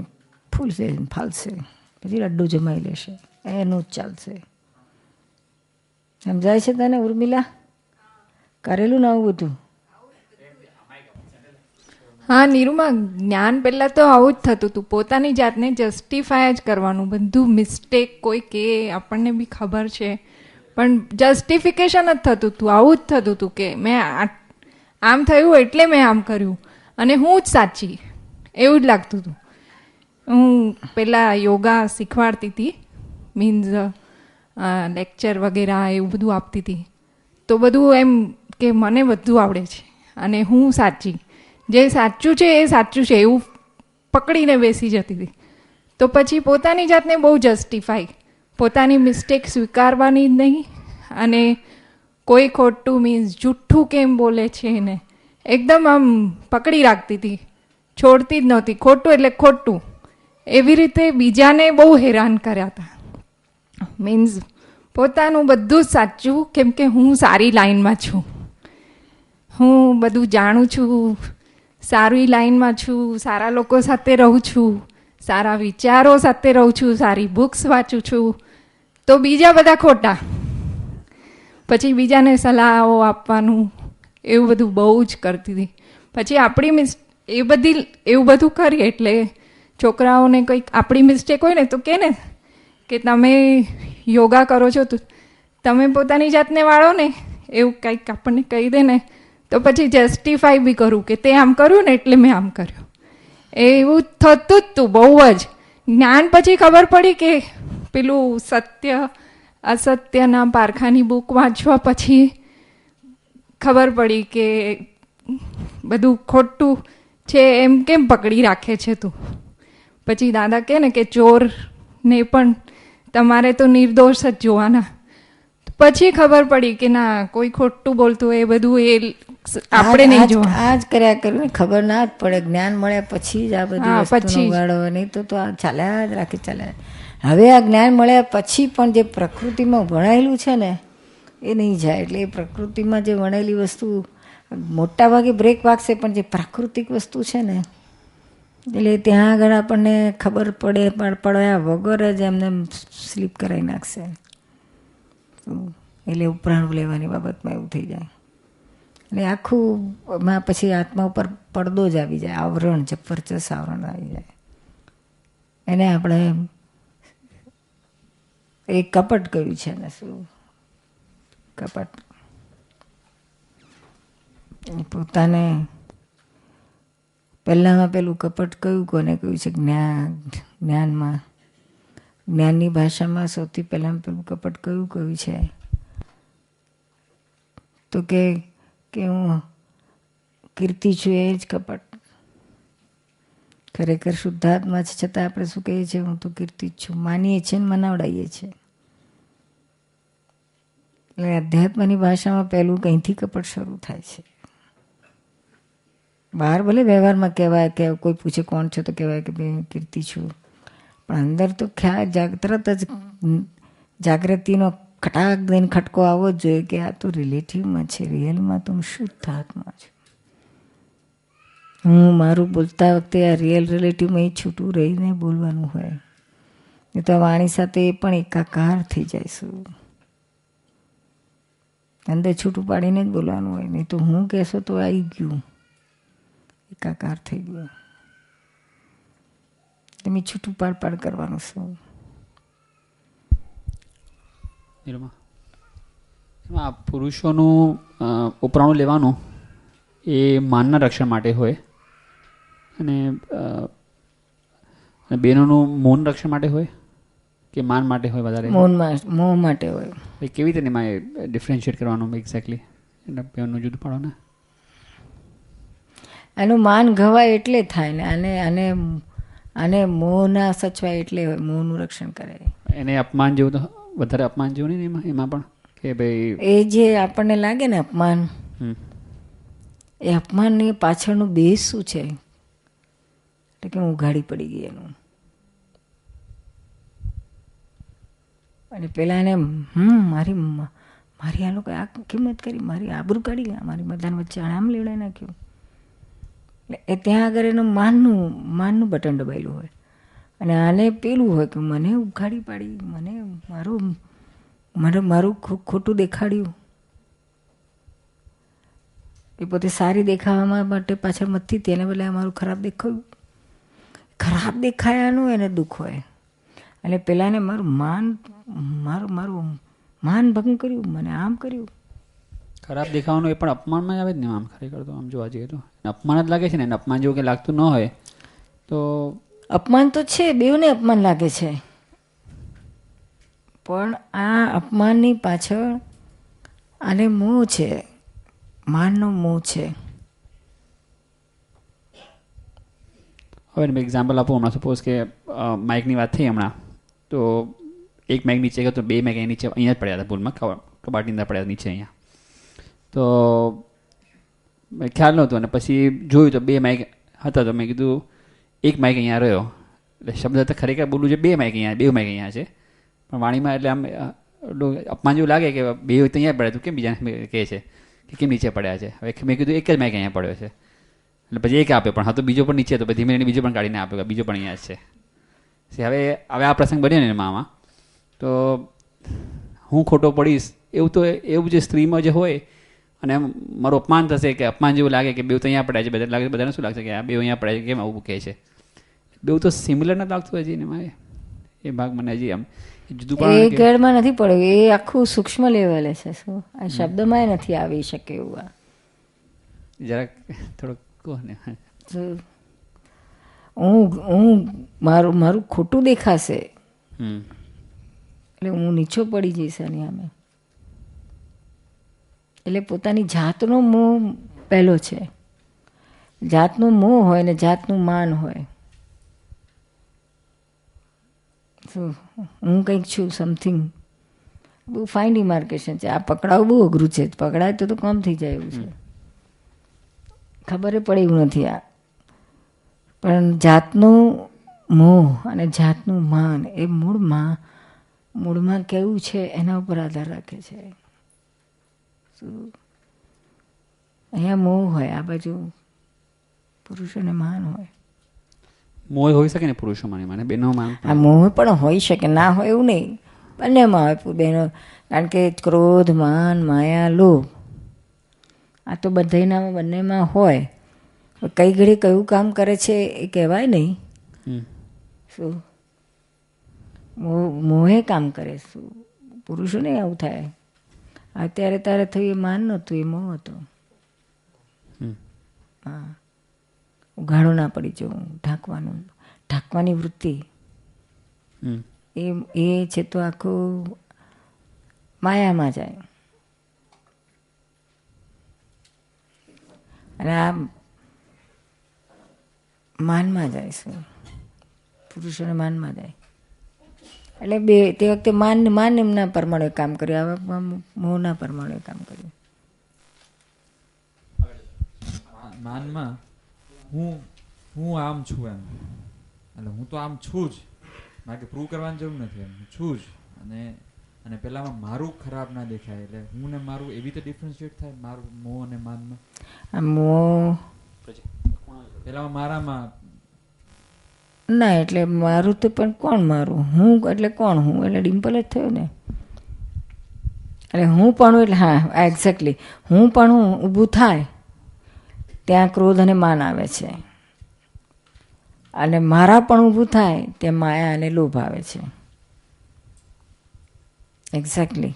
ફૂલશે ફાલશે, પછી લડ્ડુ જમાઈ લેશે, એનું જ ચાલશે. સમજાય છે તને ઉર્મિલા? કરેલું ને આવું બધું? હા નીરુમાં, જ્ઞાન પહેલાં તો આવું જ થતું હતું, પોતાની જાતને જસ્ટિફાય જ કરવાનું, બધું મિસ્ટેક કોઈ કે આપણને બી ખબર છે પણ જસ્ટિફિકેશન જ થતું હતું. આવું જ થતું હતું કે મેં આમ થયું એટલે મેં આમ કર્યું અને હું જ સાચી, એવું જ લાગતું હતું. હું પહેલાં યોગા શીખવાડતી હતી, મીન્સ લેક્ચર વગેરે એવું બધું આપતી હતી, તો બધું એમ કે મને બધું આવડે છે અને હું સાચી, જે સાચું છે એ સાચું છે એવું પકડીને બેસી જતી હતી. તો પછી પોતાની જાતને બહુ જસ્ટિફાઈ, પોતાની મિસ્ટેક સ્વીકારવાની જ નહીં અને કોઈ ખોટું મીન્સ જૂઠ્ઠું કેમ બોલે છે એને એકદમ આમ પકડી રાખતી હતી, છોડતી જ નહોતી. ખોટું એટલે ખોટું, એવી રીતે બીજાને બહુ હેરાન કર્યા હતા. મીન્સ પોતાનું બધું જ સાચું, કેમ કે હું સારી લાઈનમાં છું, હું બધું જાણું છું, સારી લાઈનમાં છું, સારા લોકો સાથે રહું છું, સારા વિચારો સાથે રહું છું, સારી બુક્સ વાંચું છું, તો બીજા બધા ખોટા. પછી બીજાને સલાહો આપવાનું એવું બધું બહુ જ કરતી હતી. પછી આપણી એવું બધું કરીએ એટલે છોકરાઓને કંઈક આપણી મિસ્ટેક હોય ને તો કહે ને કે તમે યોગા કરો છો તો તમે પોતાની જાતને વાળો ને, એવું કંઈક આપણને કહી દે ને તો પછી જસ્ટિફાઈ બી કરું કે તે આમ કર્યું ને એટલે મેં આમ કર્યું. એવું થતું જ તું બહુ જ. જ્ઞાન પછી ખબર પડી કે પેલું સત્ય અસત્યના પારખાની બુક વાંચવા પછી ખબર પડી કે બધું ખોટું છે એમ કેમ પકડી રાખે છે તું. પછી દાદા કહે ને કે ચોરને પણ તમારે તો નિર્દોષ જ જોવાના. પછી ખબર પડી કે ના, કોઈ ખોટું બોલતું એ બધું એ આપણે નહીં જોવા. આ જ કર્યા કર્યું, ખબર ના જ પડે. જ્ઞાન મળ્યા પછી જ આ બધી વસ્તુનો વાળો, નહીં તો આ ચાલ્યા જ રાખે ચાલ્યા. હવે આ જ્ઞાન મળ્યા પછી પણ જે પ્રકૃતિમાં ભણાયેલું છે ને એ નહીં જાય. એટલે એ પ્રકૃતિમાં જે ભણાયેલી વસ્તુ મોટા ભાગે બ્રેક વાગશે, પણ જે પ્રાકૃતિક વસ્તુ છે ને એટલે ત્યાં આગળ આપણને ખબર પડ્યા વગર જ એમને સ્લીપ કરાવી નાખશે. એટલે ઉપરાણું લેવાની બાબતમાં એવું થઈ જાય. અને આખું એમાં પછી આત્મા ઉપર પડદો જ આવી જાય, આવરણ, જબરજસ્ત આવરણ આવી જાય. એને આપણે એક કપટ કર્યું છે ને, શું કપટ પોતાને પહેલામાં પેલું કપટ કયું કોને કહ્યું છે? જ્ઞાનમાં, જ્ઞાનની ભાષામાં સૌથી પહેલામાં પેલું કપટ કયું છે? તો કે હું કીર્તિ છું, એ જ કપટ. ખરેખર શુદ્ધાત્મા છે છતાં આપણે શું કહીએ છીએ? હું તો કીર્તિ જ છું, માનીએ છીએ ને મનાવડાવીએ છીએ. એટલે અધ્યાત્મની ભાષામાં પહેલું કંઈથી કપટ શરૂ થાય છે. બહાર ભલે વ્યવહારમાં કહેવાય કે કોઈ પૂછે કોણ છો તો કહેવાય કે ભાઈ કીર્તિ છું, પણ અંદર તો ખ્યાલ તરત જ જાગૃતિનો ખટાક દઈને ખટકો આવવો જ જોઈએ કે આ તો રિલેટિવમાં છે, રિયલમાં તો હું શુદ્ધ આત્મા છું. હું મારું બોલતા વખતે આ રિયલ રિલેટિવમાં એ છૂટું રહીને બોલવાનું હોય, નહીં તો વાણી સાથે એ પણ એકાકાર થઈ જઈશું. અંદર છૂટું પાડીને જ બોલવાનું હોય, નહીં તો હું કહેશો તો આવી ગયું, એકાકાર થઈ ગયો. તમે છૂટું પાડ કરવાનું શું? એમાં પુરુષોનું ઉપરાણું લેવાનું એ માનના રક્ષણ માટે હોય, અને બહેનોનું મૌન રક્ષણ માટે હોય કે માન માટે હોય? વધારે મોહ માટે હોય. કેવી રીતે એમાં ડિફરન્શિએટ કરવાનું એક્ઝેક્ટલી? એટલે બેનું જુદું પાડો ને. એનું માન ઘવાય એટલે થાય ને, આને મોહ ના સચવાય એટલે મોહનું રક્ષણ કરે. એને અપમાન જેવું તો વધારે અપમાન જેવું નહીં એમાં પણ કે ભાઈ એ જે આપણને લાગે ને અપમાન, એ અપમાનની પાછળનું બેઝ શું છે? એટલે કે હું ઉઘાડી પડી ગઈ એનું. અને પેલા એને મારી આ લોકો આ કિંમત કરી, મારી આબરૂ કાઢી ગયા, મારી બધાને વચ્ચે આમ લેવડાવી નાખ્યું. એટલે એ ત્યાં આગળ એનું માનનું બટન દબાયેલું હોય, અને આને પેલું હોય કે મને ઉઘાડી પાડી, મને મારું ખોટું દેખાડ્યું. એ પોતે સારી દેખાવા માટે પાછળ મતથી તેને બદલે મારું ખરાબ દેખાયું. ખરાબ દેખાયાનું એને દુઃખ હોય, અને પેલાને મારું માન ભંગ કર્યું, મને આમ કર્યું. ખરાબ દેખાવાનું એ પણ અપમાનમાં આવે જ ને આમ? ખરેખર તો આમ જોવા જઈએ તો અપમાન જ લાગે છે ને. અપમાન જેવું કંઈ લાગતું ન હોય તો અપમાન તો છે, બેઉને અપમાન લાગે છે, પણ આ અપમાનની પાછળ આને મોહ છે, માનનો મોહ છે. હવે એક્ઝામ્પલ આપું. હમણાં સપોઝ કે માઇકની વાત થઈ હમણાં, તો એક માઇક નીચે ગયો તો બે માઇક અહીં નીચે અહીંયા જ પડ્યા હતા ભૂલમાં, કબાટની અંદર પડ્યા નીચે અહીંયા. તો ખ્યાલ નહોતો, અને પછી જોયું તો બે માઇક હતા. તો મેં કીધું એક માઇક અહીંયા રહ્યો, એટલે શબ્દ તો ખરેખર બોલવું છે બે માઇક અહીંયા છે, પણ વાણીમાં એટલે આમ અપમાન જેવું લાગે કે બે હોય તો અહીંયા પડ્યા, તું કેમ બીજાને કહે છે કે કેમ નીચે પડ્યા છે? હવે મેં કીધું એક જ માઇક અહીંયા પડ્યો છે, એટલે પછી એક આપ્યો, પણ હા તો બીજો પણ નીચે હતો, પછી ધીમે બીજો પણ કાઢીને આપ્યો, બીજો પણ અહીંયા જ છે. હવે આ પ્રસંગ બન્યો ને આમાં, તો હું ખોટો પડીશ એવું જે સ્ત્રીમાં જે હોય, અને મારું અપમાન થશે કે અપમાન જેવું લાગે કે બે તો અહીંયા પડ્યા છે, બધાને શું લાગશે કે આ બે અહીંયા પડ્યા છે, કેમ આવું કહે છે? બે તો સિમિલર નથી લાગતું હજી ને મારે એ ભાગ મને હજી આમ જુદું પણ એ ગેડમાં નથી પડ્યું, એ આખું સૂક્ષ્મ લેવલે છે. શું આ શબ્દમાં નથી આવી શકે એવું? આ જરાક થોડુંક કહો ને. હું મારું ખોટું દેખાશે એટલે હું નીચો પડી જઈશ આની સામે. એટલે પોતાની જાતનો મોહ પહેલો છે. જાતનો મોહ હોય ને જાતનું માન હોય. હું કંઈક છું, સમથિંગ. બહુ ફાઇન ડિમાર્કેશન છે. આ પકડાવું બહુ અઘરું છે. પકડાય તો કામ થઈ જાય એવું છે. ખબર પડે એવું નથી આ. પણ જાતનું મોહ અને જાતનું માન એ મૂળમાં કેવું છે એના ઉપર આધાર રાખે છે. અહીંયા મોહ હોય, આ બાજુ પુરુષોને માન હોય. મોહ હોઈ શકે ને પુરુષોમાં, મને બેનોમાં આ મોહ પણ હોઈ શકે, ના હોય એવું નહીં. બંનેમાં હોય બહેનો. કારણ કે ક્રોધ, માન, માયા, લોભ આ તો બધાયનામાં બંનેમાં હોય. કઈ ઘડી કયું કામ કરે છે એ કહેવાય નહીં. શું મોહે કામ કરે, શું પુરુષોને આવું થાય. અત્યારે તારે થયું એ માન નહોતું, એ મોહ હતો. હા, ઉઘાડો ના પડી જવું, ઢાંકવાની વૃત્તિ એ છે તો આખું માયામાં જાય. અને આ માનમાં જાય, શું પુરુષોને માનમાં જાય. એટલે બે તે વખતે માન એમના પરમાણુ કામ કર્યું, આવા મોહના પરમાણુ કામ કર્યું. માનમાં હું આમ છું એમ, એટલે હું તો આમ છું જ, મારે પ્રૂવ કરવાની જરૂર નથી, એમ હું છું જ. અને પેલામાં મારું ખરાબ ના દેખાય, એટલે હું ને મારું એવી રીતે ડિફરન્શિએટ થાય, મારું મોહ અને માનમાં. મોહ પેલામાં મારામાં ના, એટલે મારું તો પણ કોણ મારું? હું એટલે કોણ? હું એટલે ડિમ્પલ જ થયો ને. એટલે હું પણ એટલે હા એક્ઝેક્ટલી હું પણ ઊભું થાય ત્યાં ક્રોધ અને માન આવે છે, અને મારા પણ ઊભું થાય ત્યાં માયા અને લોભ આવે છે. એક્ઝેક્ટલી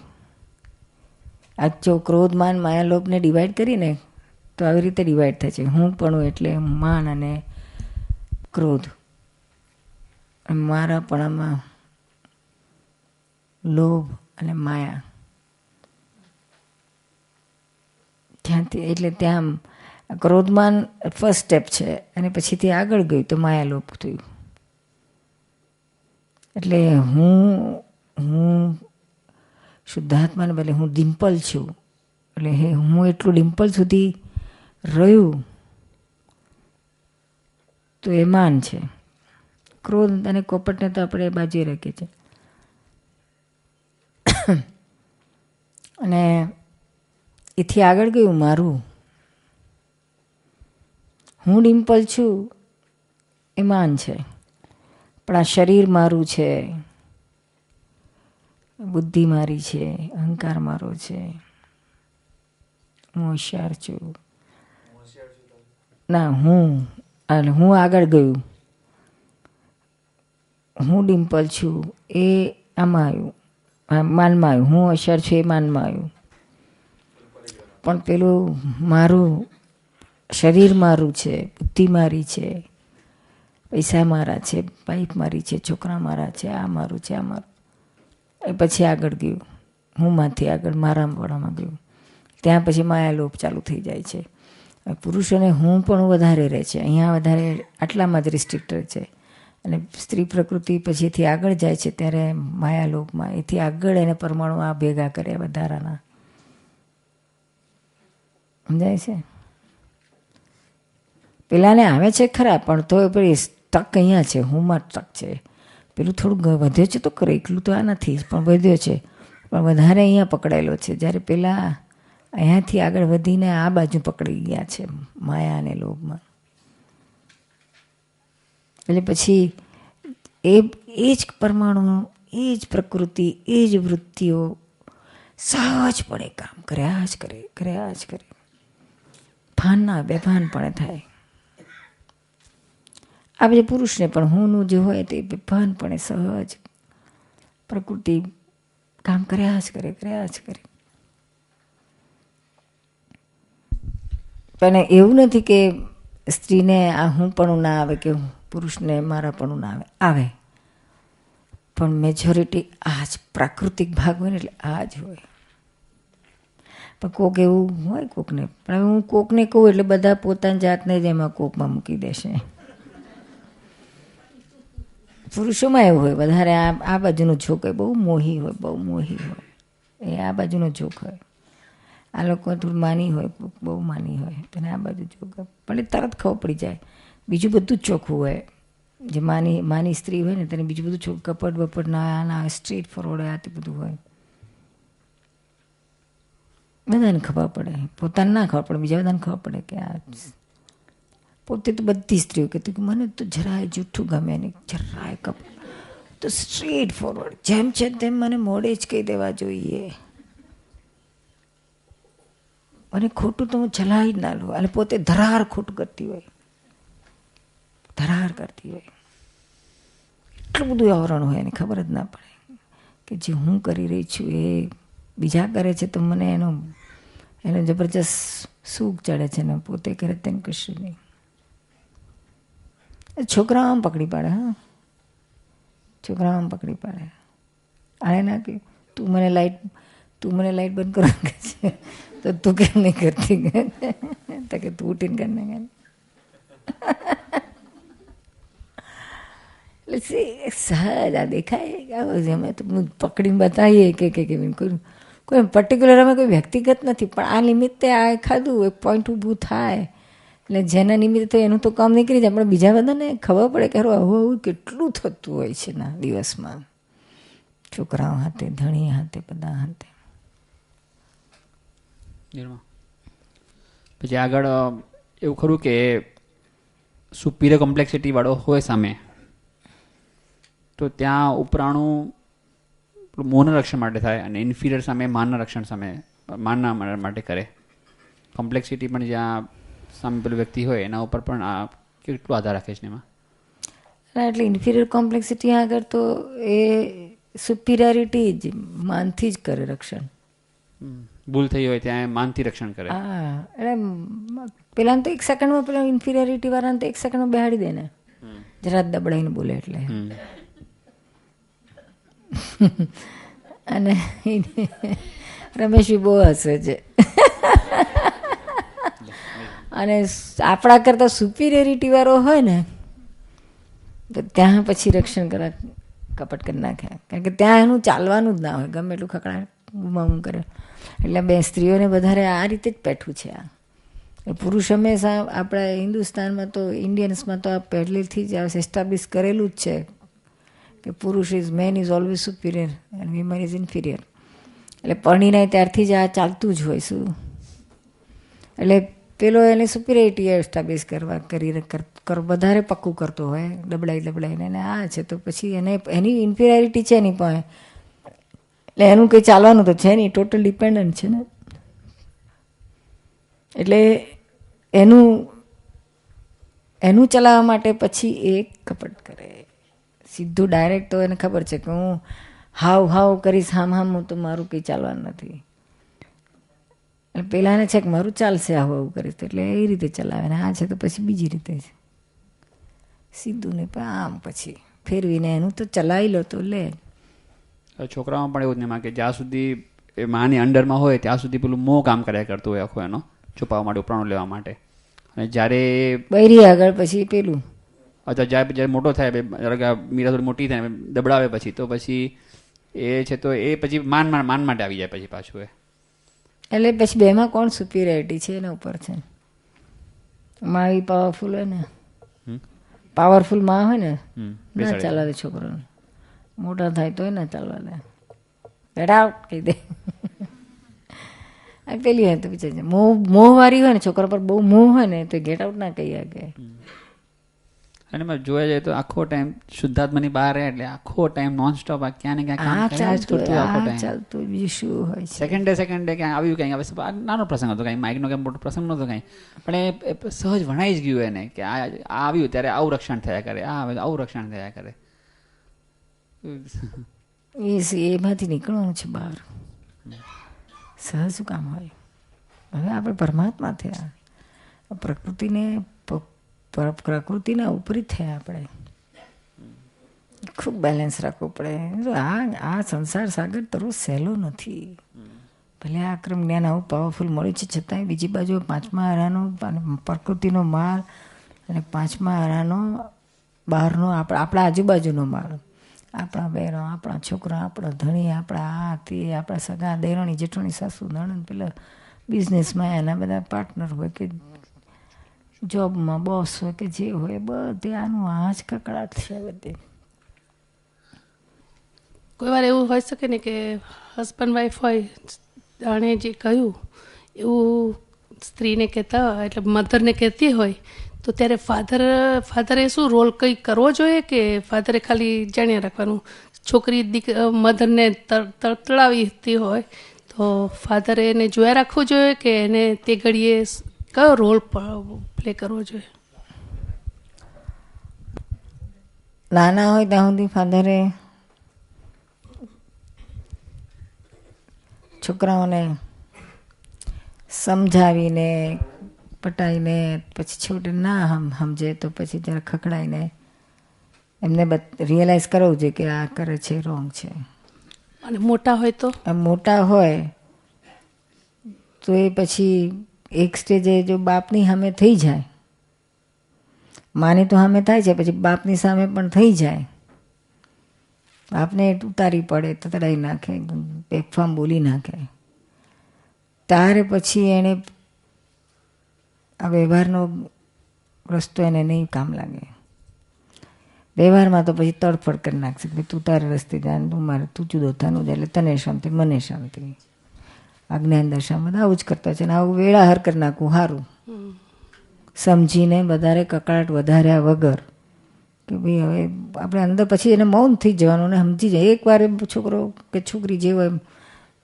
આ જો ક્રોધ માન માયા લોભને ડિવાઈડ કરીને તો આવી રીતે ડિવાઈડ થાય છે. હું પણ એટલે માન અને ક્રોધ, મારા પણામાં લોભ અને માયા. ત્યાંથી એટલે ત્યાં ક્રોધમાન ફર્સ્ટ સ્ટેપ છે, અને પછીથી આગળ ગયું તો માયા લોભ થયું. એટલે હું શુદ્ધાત્માને બદલે હું ડિમ્પલ છું, એટલે હું એટલું ડિમ્પલ સુધી રહ્યું તો એ માન છે. ક્રોધ અને કોપટને તો આપણે બાજુએ રાખીએ છીએ. અને એથી આગળ ગયું મારું, હું ડિમ્પલ છું એ માન છે, પણ આ શરીર મારું છે, બુદ્ધિ મારી છે, અહંકાર મારો છે, હું હોશિયાર છું. ના, હું આગળ ગયું, હું ડિમ્પલ છું એ આમાં આવ્યું, માનમાં આવ્યું. હું હોશિયાર છું એ માનમાં આવ્યું. પણ પેલું મારું શરીર મારું છે, બુદ્ધિ મારી છે, પૈસા મારા છે, વાઈફ મારી છે, છોકરા મારા છે, આ મારું છે, આ મારું. એ પછી આગળ ગયું, હું માંથી આગળ મારા વડામાં ગયું. ત્યાં પછી માયા લોભ ચાલુ થઈ જાય છે. પુરુષોને હું પણ વધારે રહે છે, અહીંયા વધારે આટલામાં જ રિસ્ટ્રિક્ટ રહે છે. અને સ્ત્રી પ્રકૃતિ પછીથી આગળ જાય છે ત્યારે માયા લોભમાં એથી આગળ એને પરમાણુ આ ભેગા કરે વધારાના. સમજાય છે? પેલાને આવે છે ખરા, પણ તો પેલી તક અહીંયા છે, હુંમાં તક છે. પેલું થોડું વધ્યો છે તો કરે, એટલું તો આ નથી, પણ વધ્યો છે, પણ વધારે અહીંયા પકડાયેલો છે. જ્યારે પેલા અહીંયાથી આગળ વધીને આ બાજુ પકડી ગયા છે માયા અને લોભમાં. એટલે પછી એ જ પરમાણુ, એ જ પ્રકૃતિ, એ જ વૃત્તિઓ સહજપણે કામ કર્યા જ કરે. ભાનના બેભાનપણે થાય. આ બધા પુરુષને પણ હુંનું જે હોય તે બેભાનપણે સહજ પ્રકૃતિ કામ કર્યા જ કરે. પણ એવું નથી કે સ્ત્રીને આ હું પણ ના આવે કે પુરુષને મારા પણ ના આવે, પણ મેજોરિટી આ જ પ્રાકૃતિક ભાગ હોય ને એટલે આ જ હોય. પણ કોક એવું હોય કોકને, પણ હું કોકને કહું એટલે બધા પોતાની જાતને જ એમાં કોકમાં મૂકી દેશે. પુરુષોમાં એવું હોય વધારે આ બાજુનો ઝોક હોય, બહુ મોહી હોય, એ આ બાજુનો ઝોક હોય. આ લોકો થોડું માની હોય, બહુ માની હોય, અને આ બાજુ ઝોક હોય. પણ એ તરત ખબર પડી જાય. બીજું બધું જ ચોખ્ખું હોય. જે માની સ્ત્રી હોય ને તેને બીજું બધું ચોખ્ખું, કપટ બપટ ના સ્ટ્રેટ ફોરવર્ડ હોય, આ તે બધું હોય. બધાને ખબર પડે, પોતાને ના ખબર પડે, બીજા બધાને ખબર પડે કે આ પોતે તો બધી સ્ત્રીઓ કહેતી કે મને તો જરાય જૂઠું ગમે નહીં, જરાય તો સ્ટ્રેટ ફોરવર્ડ જેમ છે તેમ મને મોડે જ કહી દેવા જોઈએ. અને ખોટું તો હું ચલાવી જ ના લઉં. અને પોતે ધરાર ખોટું કરતી હોય, ધરાર કરતી હોય, એટલું બધું આવરણ હોય એને ખબર જ ના પડે કે જે હું કરી રહી છું એ બીજા કરે છે તો મને એનો જબરજસ્ત સુખ ચડે છે ને પોતે કરે તેને કશું નહીં. છોકરા આમ પકડી પાડે, હા, છોકરા આમ પકડી પાડે. આને ના કે તું મને લાઈટ બંધ કરો કે છે તો તું કેમ નહીં કરતી તો કે તું ઉઠીને કરીને ગઈ. એટલે સહજ આ દેખાય અમે તો પકડીને બતાવીએ કે કોઈ પર્ટિક્યુલર અમે કોઈ વ્યક્તિગત નથી, પણ આ નિમિત્તે આ ખાધું એક પોઈન્ટ ઊભું થાય એટલે જેના નિમિત્તે તો એનું તો કામ નીકળી જાય, પણ બીજા બધાને ખબર પડે કે આવું કેટલું થતું હોય છે ના દિવસમાં, છોકરાઓ હાથે, ધણી હાથે, બધા હાથે. પછી આગળ એવું ખરું કે સુપીરિયર કોમ્પ્લેક્સિટી વાળો હોય સામે તો ત્યાં ઉપરાણું મોહના રક્ષણ માટે થાય અને ઇન્ફિરિયર સામે માનના રક્ષણ સામે માનના માટે કરે. કોમ્પ્લેક્સિટી પણ જ્યાં સામે પેલું વ્યક્તિ હોય એના ઉપર પણ આ કેટલું આધાર રાખે છે એમાં. એટલે ઇન્ફિરિયર કોમ્પ્લેક્સિટી આગળ તો એ સુપિરિયરિટી જ માનથી જ કરે રક્ષણ. ભૂલ થઈ હોય ત્યાં માનથી રક્ષણ કરે. હા, એટલે પેલા તો 1 સેકન્ડમાં પેલા ઇન્ફિરિયરિટી વાળાને તો 1 સેકન્ડમાં બેહાડી દે ને, જરા દબડાઈને બોલે એટલે. અને રમેશજી બહુ હસે છે. અને આપણા કરતા સુપિરિયરિટી વાળો હોય ને તો ત્યાં પછી રક્ષણ કપટ કરી નાખે, કારણ કે ત્યાં એનું ચાલવાનું જ ના હોય, ગમે એટલું ખકડા ગુમાવું કરે. એટલે બે સ્ત્રીઓને વધારે આ રીતે જ પેઠું છે. આ પુરુષ હંમેશા આપણા હિન્દુસ્તાનમાં તો ઇન્ડિયન્સમાં તો આ પહેલેથી જ એસ્ટાબ્લિશ કરેલું જ છે કે પુરુષ main is always superior and વિમન is inferior. એટલે પરણીને ત્યારથી જ આ ચાલતું જ હોય શું. એટલે પેલો એને સુપિરિયરિટી એસ્ટાબ્લિશ વધારે પક્કું કરતો હોય, દબડાઈને એને આ છે તો પછી એની ઇન્ફિરિયરિટી છે એની પાસે, એટલે એનું કંઈ ચાલવાનું તો છે નહીં, ટોટલ ડિપેન્ડન્ટ છે ને. એટલે એનું ચલાવવા માટે પછી એ કપટ કરે. સીધું ડાયરેક્ટ તો એને ખબર છે કે હું હાવ કરીશ હામ તો મારું કંઈ ચાલવાનું નથી. એટલે પેલાને છે કે મારું ચાલશે આવું કરીશ, એટલે એ રીતે ચલાવે ને આ છે તો પછી બીજી રીતે છે, સીધું નહીં પણ આમ પછી ફેરવીને એનું તો ચલાવી લો તો લે. છોકરાઓમાં પણ એવું જ નહીં કે જ્યાં સુધી એ માની અંડરમાં હોય ત્યાં સુધી પેલું મોં કામ કર્યા કરતું હોય આખો એનો છુપાવવા માટે, ઉપરાણું લેવા માટે. અને જ્યારે બૈરી આગળ પછી પેલું અથવા જ્યારે મોટો થાય, મીરા થોડી મોટી થાય દબડાવે પછી તો પછી એ છે તો એ પછી માન માટે આવી જાય પછી પાછું એ. એટલે પછી બેમાં કોણ સુપિરિયરિટી છે એના ઉપર છે. માં પાવરફુલ હોય ને, પાવરફુલ માં હોય ને ના ચાલે છોકરાને, મોટા થાય તો ના ચાલવા દે, બેટા કહી દે. પેલી હોય તો બિચારી મોહવાળી હોય ને, છોકરા પર બહુ મોહ હોય ને તો ગેટ આઉટ ના કહી શકે. અને જોયા જાય તો આખો ટાઈમ શુદ્ધાત્માની બહાર રહે એટલે આખો ટાઈમ નોન સ્ટોપ ક્યાં ને ક્યાં ચાલતું. બીજું શું હોય છે, સેકન્ડે ક્યાં આવ્યું કંઈ હવે નાનો પ્રસંગ હતો, કંઈ માઇકનો કંઈ મોટો પ્રસંગ નહોતો કંઈ, પણ એ સહજ વણાઈ જ ગયું એને કે આ આવ્યું ત્યારે આવું રક્ષણ થયા કરે, આ આવે આવું રક્ષણ થયા કરે. એમાંથી નીકળવાનું છે બહાર. સહજ કામ હોય. હવે આપણે પરમાત્મા થયા, પ્રકૃતિના ઉપરી થયા. આપણે ખૂબ બેલેન્સ રાખવું પડે. આ સંસાર સાગર તરો સહેલો નથી. ભલે આક્રમ જ્ઞાન આવું પાવરફુલ મળ્યું છે, છતાંય બીજી બાજુ 5મા આરાનો પ્રકૃતિનો માળ અને 5મા આરાનો બહારનો આપણા આજુબાજુનો માળ, આપણા બહેનો, આપણા છોકરા, આપણા ધણી, આપણા આ તે, આપણા સગા દેરાણી જેઠાણી સાસુ નણંદ, પેલા બિઝનેસમાં એના બધા પાર્ટનર હોય કે જોબમાં બોસ હોય કે જે હોય, બધે આનું આ જ કકડાટ છે બધે. કોઈ વાર એવું હોઈ શકે ને કે હસબન્ડ વાઈફ હોય, જાણે જે કહ્યું એવું સ્ત્રીને કહેતા હોય, એટલે મધરને કહેતી હોય તો ત્યારે ફાધરે શું રોલ કંઈ કરવો જોઈએ કે ફાધરે ખાલી જાણ્યા રાખવાનું? છોકરી મધરને તળતળાવીતી હોય તો ફાધરે એને જોયા રાખવું જોઈએ કે એને તે ઘડીએ કયો રોલ પ્લે કરવો જોઈએ? નાના હોય ત્યાં સુધી ફાધરે છોકરાઓને સમજાવીને પટાઈને પછી છોટે ના સમજે તો પછી જરા ખખડાઈને એમને રિયલાઇઝ કરવું જોઈએ કે આ કરે છે રોંગ છે. અને મોટા હોય તો મોટા હોય તો એ પછી એક સ્ટેજે જો બાપની સામે થઈ જાય, માની તો સામે થાય છે, પછી બાપની સામે પણ થઈ જાય, બાપને ઉતારી પડે, તતડાઈ નાખે, બેફામ બોલી નાખે, ત્યારે પછી એણે આ વ્યવહારનો રસ્તો એને નહીં કામ લાગે. વ્યવહારમાં તો પછી તડફડ કરી નાખશે કે તું તારે રસ્તે જાય, તું મારે તું જુદો થવાનું જાય, એટલે તને શાંતિ મને શાંતિ. આ જ્ઞાન દશામાં આવું જ કરતા છે ને આવું વેળાહર કરી નાખવું સારું, સમજીને વધારે કકળાટ વધાર્યા વગર કે ભાઈ હવે આપણે અંદર પછી એને મૌન થઈ જવાનું ને સમજી જાય. એકવાર છોકરો કે છોકરી જે હોય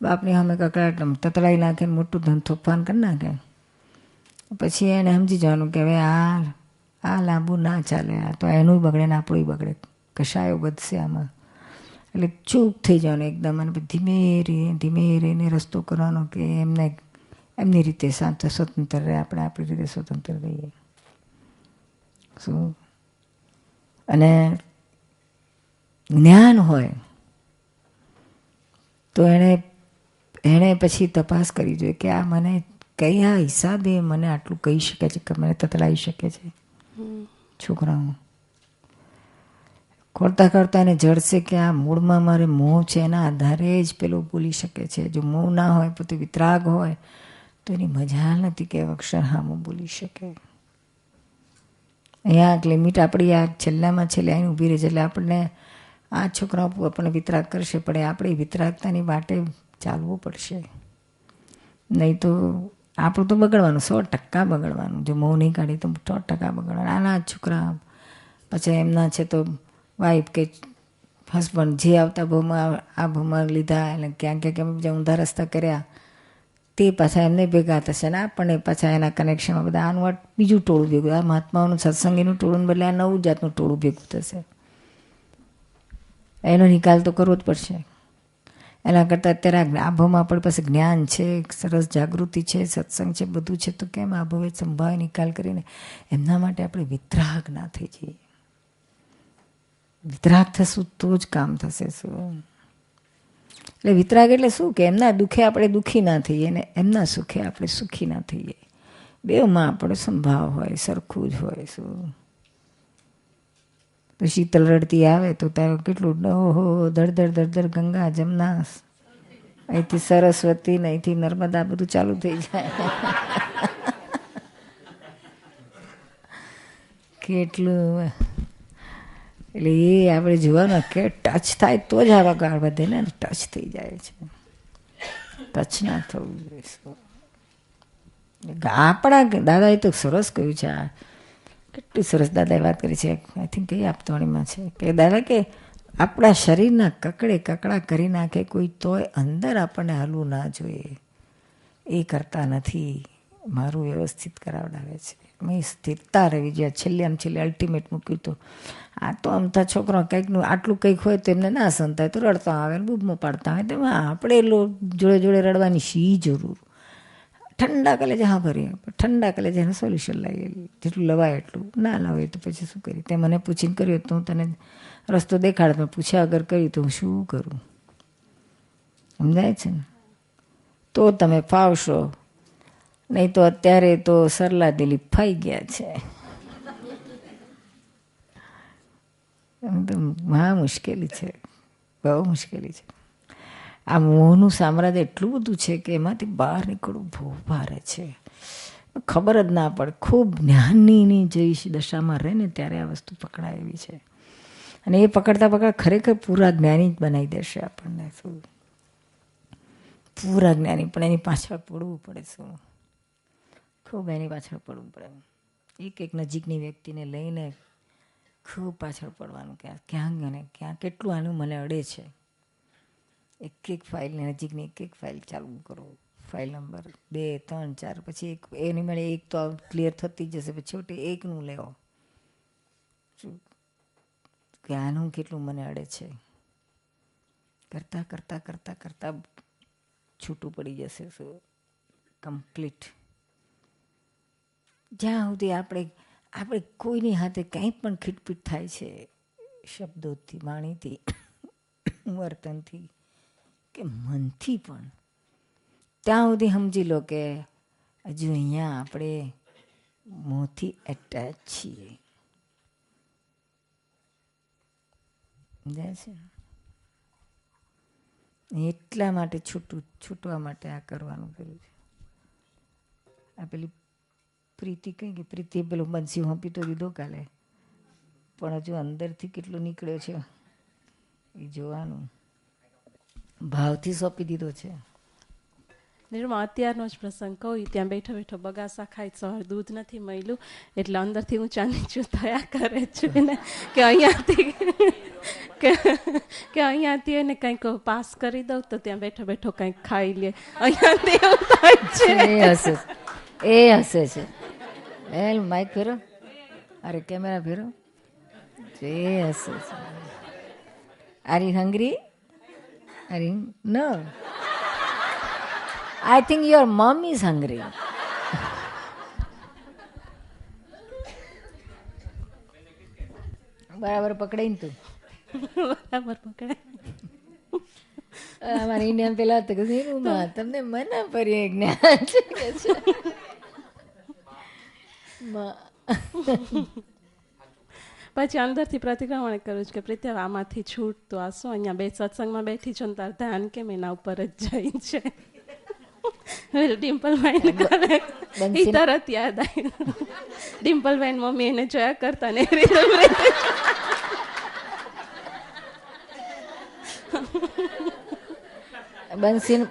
બાપની સામે કકળાટ તતડાઈ નાખે, મોટું ધન તોફાન કરી નાખે, પછી એને સમજી જવાનું કે હવે આ લાંબુ ના ચાલે, આ તો એનું બગડે ને આપણું બગડે, કશાયો વધશે આમાં. એટલે ચૂપ થઈ જવાનું એકદમ, અને ધીમે રહીને રસ્તો કરવાનો કે એમને એમની રીતે શાંત સ્વતંત્ર રહે, આપણે આપણી રીતે સ્વતંત્ર રહીએ. શું અને જ્ઞાન હોય તો એણે પછી તપાસ કરવી જોઈએ કે આ મને કયા હિસાબે મને આટલું કહી શકે છે કે મને તતલાઈ શકે છે. છોકરાઓ કરતાં એને જડશે કે આ મૂળમાં મારે મોહ છે, એના આધારે જ પેલો બોલી શકે છે. જો મોહ ના હોય, પોતે વિતરાગ હોય તો એની મજા નથી કે અક્ષર હામું બોલી શકે. અહીંયા લિમિટ આપણી આ છેલ્લામાં છેલ્લે અહીં ઊભી રહે છે. એટલે આપણને આ છોકરાઓ આપણને વિતરાગ કરશે, પણ આપણે વિતરાગતાની વાટે ચાલવું પડશે, નહીં તો આપણું તો બગડવાનું, 100% બગડવાનું. જો મોહ નહીં કાઢી તો 100% બગડવાનું. આના છોકરા પછી એમના છે તો વાઈફ કે હસબન્ડ જે આવતા ભાવમાં આ ભાવમાં લીધા, એટલે ક્યાંક ક્યાંક બીજા ઊંધા રસ્તા કર્યા, તે પાછા એમને ભેગા થશે ને આપણને પાછા એના કનેક્શનમાં બધા આનું બીજું ટોળું ભેગું, આ મહાત્માઓનું સત્સંગીનું ટોળું બદલે આ નવું જાતનું ટોળું ભેગું થશે. એનો નિકાલ તો કરવો જ પડશે. એના કરતાં અત્યારે આ ભાવમાં આપણી પાસે જ્ઞાન છે, સરસ જાગૃતિ છે, સત્સંગ છે, બધું છે, તો કેમ આ ભાવે સંભાવે નિકાલ કરીને એમના માટે આપણે વિતરાગ ના થઈ જઈએ. વિતરાગ થશું તો જ કામ થશે. શું એટલે વિતરાગ એટલે શું કે એમના દુઃખે આપણે દુઃખી ના થઈએ ને એમના સુખે આપણે સુખી ના થઈએ. બેઉમાં આપણો સંભાવ હોય, સરખું જ હોય. શું તો શીતલ રડતી આવે તો તારે કેટલું ઓહો દળદળ ગંગા જમના, અહીંથી સરસ્વતી ને અહીંથી નર્મદા બધું ચાલુ થઈ જાય. કેટલું એટલે એ આપણે જોવાનું કે ટચ થાય તો જ આવા ગાળ વધે ને, ટચ થઈ જાય છે, ટચ ના થવું જોઈએ. આપણા દાદાએ તો સરસ કહ્યું છે, આ કેટલી સરસ દાદાએ વાત કરી છે, આઈ થિંક કઈ આપતવાણીમાં છે કે દાદા કે આપણા શરીરના કકડા કરી નાખે કોઈ તોય અંદર આપણને હલવું ના જોઈએ, એ કરતા નથી, મારું વ્યવસ્થિત કરાવડાવે છે. મેં સ્થિરતા રહેવી જોઈએ. છેલ્લે અલ્ટિમેટ મૂક્યું તો આ તો અમથા છોકરા કંઈકનું આટલું કંઈક હોય તો એમને ના સંતાય તો રડતા આવે ને બૂમો પાડતા હોય, તેમાં આપણે જોડે રડવાની શી જરૂર. ઠંડા કલેજે હા ભરીએ, ઠંડા કલેજે એનું સોલ્યુશન લાવીએ, જેટલું લવાય એટલું. ના લવાય તો પછી શું કરીએ? તે મને પૂછીને કર્યું તો હું તને રસ્તો દેખાડ, મેં પૂછ્યા વગર કર્યું તો હું શું કરું? સમજાય છે ને? તો તમે ફાવશો, નહીં તો અત્યારે તો સરલા દિલીપ ફાઈ ગયા છે. હા મુશ્કેલી છે, બહુ મુશ્કેલી છે. આ મોહનું સામ્રાજ્ય એટલું બધું છે કે એમાંથી બહાર નીકળવું બહુ ભારે છે, ખબર જ ના પડે. ખૂબ જ્ઞાનની જઈ દશામાં રહે ને ત્યારે આ વસ્તુ પકડાય એવી છે. અને એ પકડતા ખરેખર પૂરા જ્ઞાની જ બનાવી દેશે આપણને. શું પૂરા જ્ઞાની, પણ એની પાછળ પડવું પડે. શું ખૂબ એની પાછળ પડવું પડે. એક નજીકની વ્યક્તિને લઈને ખૂબ પાછળ પડવાનું કે ક્યાં કેટલું આનું મને અડે છે, એક ફાઇલની નજીકની એક ફાઇલ ચાલુ કરો, ફાઇલ નંબર 2, 3, 4, પછી એની મળે એક તો ક્લિયર થતી જ જશે, પછી છેવટે એકનું લેવો. શું કે આનું કેટલું મને અડે છે, કરતાં કરતાં કરતાં કરતાં છૂટું પડી જશે. શું કમ્પ્લીટ. જ્યાં સુધી આપણે કોઈની હાથે કંઈ પણ ખીટપીટ થાય છે, શબ્દોથી, વાણીથી, વર્તનથી કે મનથી પણ, ત્યાં સુધી સમજી લો કે હજુ અહીંયા આપણે મોંથી એટેચ છીએ. સમજાય છે? એટલા માટે છૂટવા માટે આ કરવાનું કર્યું છે. આ પેલી પ્રીતિ કઈ કે પ્રીતિ પેલો બંસી હોંપી તો દીધો કાલે, પણ હજુ અંદરથી કેટલો નીકળ્યો છે એ જોવાનું. ભાવથી સોંપી દીધો છે. નિર્મા, અત્યારનો જ પ્રસંગ કહું, ત્યાં બેઠો બેઠો બગાસા ખાય, સવાર દૂધ નથી મળ્યું એટલે અંદરથી ઊંચા નીચું થયા કરે છે ને કે અહીંયાથી એને કંઈક પાસ કરી દઉં તો ત્યાં બેઠો બેઠો કંઈક ખાઈ લે. અહીંયાથી એવું થાય છે. એ હસે છે. માઇક ફેરો, અરે કેમેરા ફેરો. એ હસે છે. Are you hungry? No. I think your mom is hungry. બરાબર પકડાય ને તું? બરાબર પકડાય. અમારા ઇન્ડિયન પેલા હતા કે તમને મના પરી જ્ઞાન છે કે છે. પછી અંદરથી પ્રતિક્રમણ કરું છું કે પ્રીત્યા આમાંથી છૂટ તો આ શું, અહીંયા બે સત્સંગમાં બેઠી છો ને તાર ધ્યાન કેમ એના ઉપર જ જાય છે. ડિમ્પલબેન તરત યાદ આવ્યું. ડિમ્પલબેન મમ્મી એને જોયા કરતા ને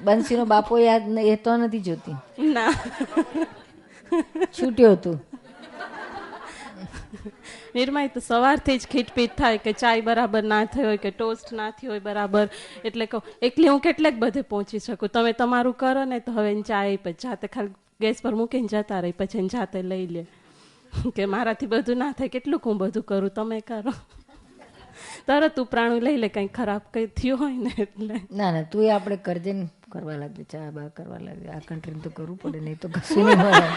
બંસીનો બાપો યાદ એ તો નથી જોતી ના, છૂટ્યો હતું. નિર્માય તો સવારથી જ ખીટપીટ થાય કે ચાય બરાબર ના થઈ હોય કે ટોસ્ટ ના થઈ હોય બરાબર, એટલે કહું એકલી હું કેટલેક બધે પહોંચી શકું, તમે તમારું કરો ને તો હવે ચાય પછી જાતે ખાલી ગેસ પર મૂકીને જતા રહી, પછી એને જાતે લઈ લે કે મારાથી બધું ના થાય, કેટલું હું બધું કરું, તમે કરો. તરત ઉપરાણું લઈ લે, કંઈ ખરાબ કંઈ થયું હોય ને એટલે. ના તું આપણે કરજે ને કરવા લાગે, ચા બા કરવા લાગે, આ કન્ટ્રીને તો કરવું પડે, નહીં તો કશું નહીં મળે.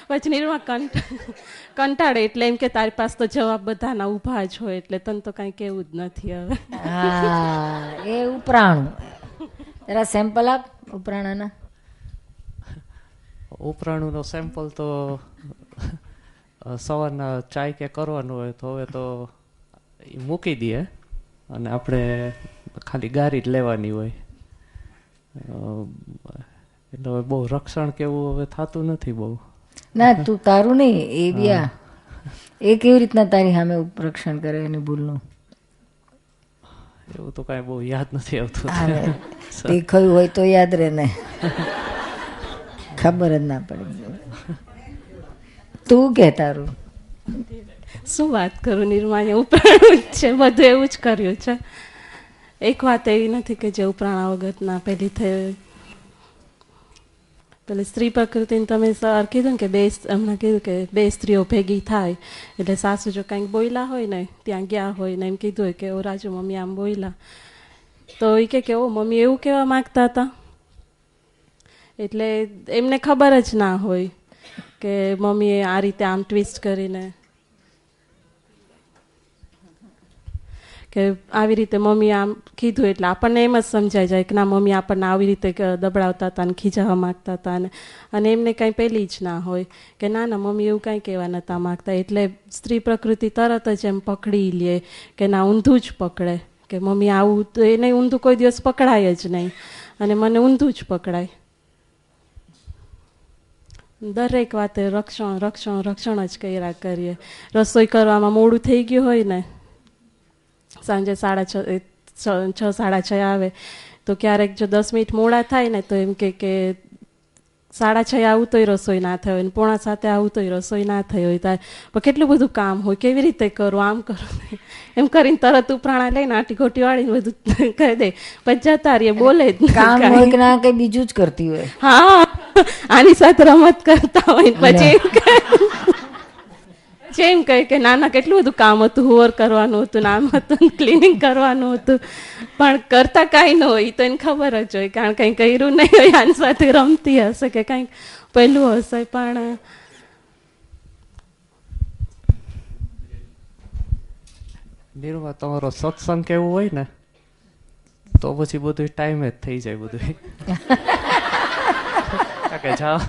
પછી નિર્મા કંટાળે એટલે એમ કે તારી પાસે તો જવાબ બધાના ઊભા જ હોય એટલે તને તો કાંઈ કેવું જ નથી હવે. હા, એ ઉપરાણું જરા સેમ્પલ આપ ઉપરાણાના. ઉપરાણુંનો સેમ્પલ તો સવારના ચાય કે કરવાનું હોય તો હવે તો મૂકી દઈએ અને આપણે ખાલી ગારી જ લેવાની હોય, એટલે બહુ રક્ષણ કેવું હવે થતું નથી બહુ. ના તું તારું નહીં, એ બી એ કેવી રીતના તારી સામે રક્ષણ કરે એની ભૂલનું? એવું તો કાંઈ બહુ યાદ નથી આવતું. દેખાયું હોય તો યાદ રહે ને, ખબર જ ના પડે. તું કે તારું શું વાત કરું નિર્માણ, ઉપરાણું જ છે બધું, એવું જ કર્યું છે. એક વાત એવી નથી કે જે ઉપરાણા વગરના પેલી થઈ. પેલી સ્ત્રી પ્રકૃતિને તમે સર કીધું ને કે હમણાં કીધું કે બે સ્ત્રીઓ ભેગી થાય એટલે સાસુ જો કંઈક બોયલા હોય ને ત્યાં ગયા હોય ને એમ કીધું હોય કે ઓ રાજુ મમ્મી આમ બોયલા, તો એ કે ઓ મમ્મી એવું કહેવા માગતા હતા, એટલે એમને ખબર જ ના હોય કે મમ્મીએ આ રીતે આમ ટ્વિસ્ટ કરીને કે આવી રીતે મમ્મી આમ કીધું, એટલે આપણને એમ જ સમજાઈ જાય કે ના મમ્મી આપણને આવી રીતે દબડાવતા હતા ને ખીજાવા માગતા હતા અને એમને કાંઈ પહેલી જ ના હોય કે ના ના મમ્મી એવું કાંઈ કહેવા નહોતા માગતા, એટલે સ્ત્રી પ્રકૃતિ તરત જ એમ પકડી લે કે ના ઊંધું જ પકડે કે મમ્મી આવું તો એને ઊંધું કોઈ દિવસ પકડાય જ નહીં અને મને ઊંધું જ પકડાય. દરેક વાતે રક્ષણ રક્ષણ રક્ષણ જ કર્યા કરીએ. રસોઈ કરવામાં મોડું થઈ ગયું હોય ને, સાંજે 6:30 આવે તો ક્યારેક જો 10 મિનિટ મોડા થાય ને તો એમ કે 6:30 આવું તોય રસોઈ ના થઈ હોય ને 6:45 આવું તોય રસોઈ ના થઈ હોય ત્યારે પણ કેટલું બધું કામ હોય, કેવી રીતે કરું, આમ કરું એમ કરીને તરત ઉપરાણા લઈને આટી ઘોટી વાળીને બધું કહી દે, પછી જતા રહીએ, બોલે જ કામ હોય કે ના કઈ બીજું જ કરતી હોય. હા, આની સાથે રમત કરતા હોય પછી એમ કહે કે નાના કેટલું બધું કામ હતું, હોર કરવાનું હતું, નામ હતું, ક્લિનિંગ કરવાનું હતું, પણ કરતા કાંઈ ન હોય તો એને ખબર જ હોય, કારણ કંઈ કર્યું નહીં હોય, આની સાથે રમતી હશે કે કંઈક પહેલું હશે. પણ નિર્મા તમારો સત્સંગ કેવું હોય ને તો પછી બધું ટાઈમે જ થઈ જાય બધું. જાઓ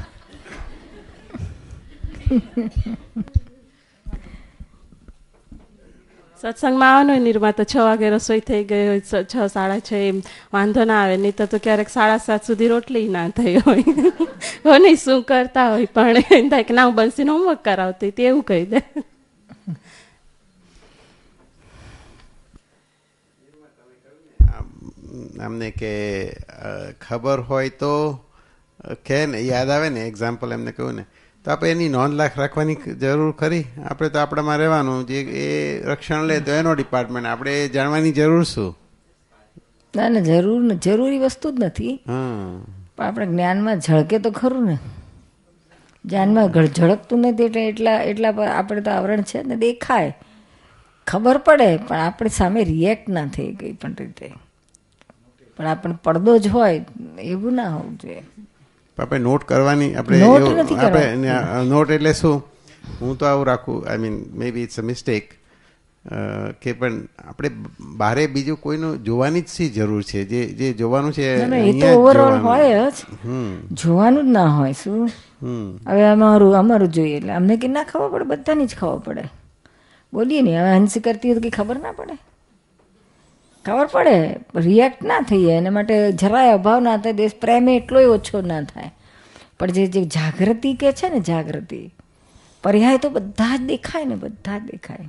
સત્સંગમાં આવવાનું હોય નિર્મા તો 6 વાગે રસોઈ થઈ ગઈ હોય, 6, 6:30 એમ વાંધો ના આવે, નહીં તો ક્યારેક 7:30 સુધી રોટલી ના થઈ હોય. નહીં શું કરતા હોય પણ એમ થાય કે ના હું બંસીને હોમવર્ક કરાવતી હતી એવું કહી દે. અમને કે ખબર હોય તો કે ને યાદ આવે ને, એક્ઝામ્પલ એમને કહ્યું ને તો આપણે એની નોંધ રાખવાની જરૂર ખરી. આપણે તો આપણામાં રહેવાનું, જે એ રક્ષણ લે તો એનો ડિપાર્ટમેન્ટ, આપણે જાણવાની જરૂર શું? ના ના, જરૂરી વસ્તુ જ નથી, પણ આપણે જ્ઞાનમાં ઝળકે તો ખરું ને. જ્ઞાનમાં ઝળકતું નથી એટલા પર આપણે તો આવરણ છે ને, દેખાય ખબર પડે પણ આપણે સામે રિએક્ટ ના થઈ ગઈ પણ રીતે, પણ આપણે પડદો જ હોય એવું ના હોવું જોઈએ. આપણે નોટ કરવાની, આપણે નોટ એટલે શું, હું તો આવું રાખું, I mean may be it's a mistake કે પણ આપણે બારે બીજું કોઈનું જોવાની જ શી જરૂર છે? જે જોવાનું છે એ તો ઓવરઓલ હોય જ, જોવાનું જ ના હોય શું. હવે અમારું જોઈએ એટલે અમને કે ના ખબર પડે, બધાની જ ખબર પડે. બોલીએ ને હવે હંસી કરતી હોય તો ખબર ના પડે? ખબર પડે, રિએક્ટ ના થઈએ, એના માટે જરાય અભાવ ના થાય, દેશ પ્રેમ એટલોય ઓછો ના થાય. પણ જે જાગૃતિ કે છે ને, જાગૃતિ પર્યાય તો બધા જ દેખાય ને, બધા જ દેખાય.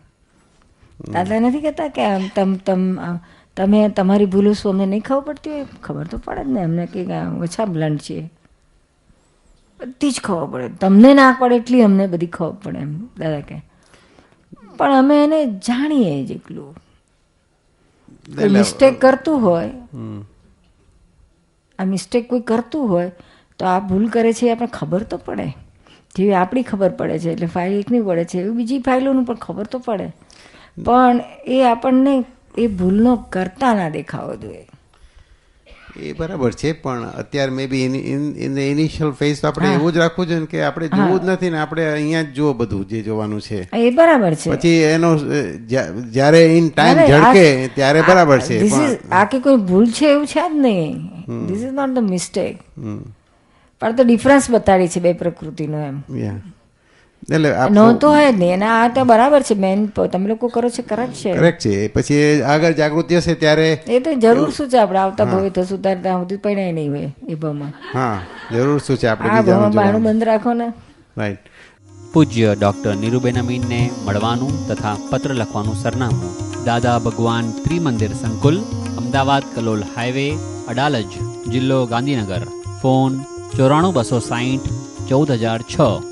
દાદા નથી કહેતા કે તમે તમારી ભૂલો શું અમને નહીં ખબર પડતી હોય? ખબર તો પડે જ ને અમને, કે ઓછા બ્લન્ટ છીએ, બધી જ ખબર પડે. તમને ના પડે એટલી અમને બધી ખબર પડે એમ દાદા કે, પણ અમે એને જાણીએ જેટલું. મિસ્ટેક કરતું હોય, આ મિસ્ટેક કોઈ કરતું હોય તો આ ભૂલ કરે છે આપણે ખબર તો પડે. જેવી આપણી ખબર પડે છે એટલે ફાઇલ એકની પડે છે, એવી બીજી ફાઇલોનું પણ ખબર તો પડે, પણ એ આપણને એ ભૂલનો કરતા ના દેખાવો જોઈએ. એ બરાબર છે, પણ અત્યારે maybe in the initial phase તો આપણે એવું જ રાખવું જોઈએ કે આપણે જોવું જ નથી ને, આપણે અહીંયા જ જુઓ બધું જે જોવાનું છે. એ બરાબર છે. પછી એનો જ્યારે ઇન ટાઈમ ઝડકે ત્યારે બરાબર છે. આ કે કોઈ ભૂલ છે એવું છે જ નહીં, this is not the mistake, પણ તો ડિફરન્સ બતાડી છે બે પ્રકૃતિનો એમ. નહોતો હોય જ નહીં, અને આ તો બરાબર છે, મેન તમે લોકો કરો છો કરેક્ટ છે, કરેક્ટ છે. પછી આગળ જાગૃતિ હશે ત્યારે એ તો જરૂર શું છે, આપણે આવતા ભવે થશું ત્યારે ત્યાં સુધી પડ્યા નહીં હોય એ ભાવમાં. હા, જરૂર શું છે, આપણે આ ભાવમાં બારણું બંધ રાખો ને. રાઈટ. પૂજ્ય ડૉક્ટર નીરુબેન અમીનને મળવાનું તથા પત્ર લખવાનું સરનામું: દાદા ભગવાન ત્રિમંદિર સંકુલ, અમદાવાદ કલોલ હાઈવે, અડાલજ, જિલ્લો ગાંધીનગર. ફોન 94 260 14006.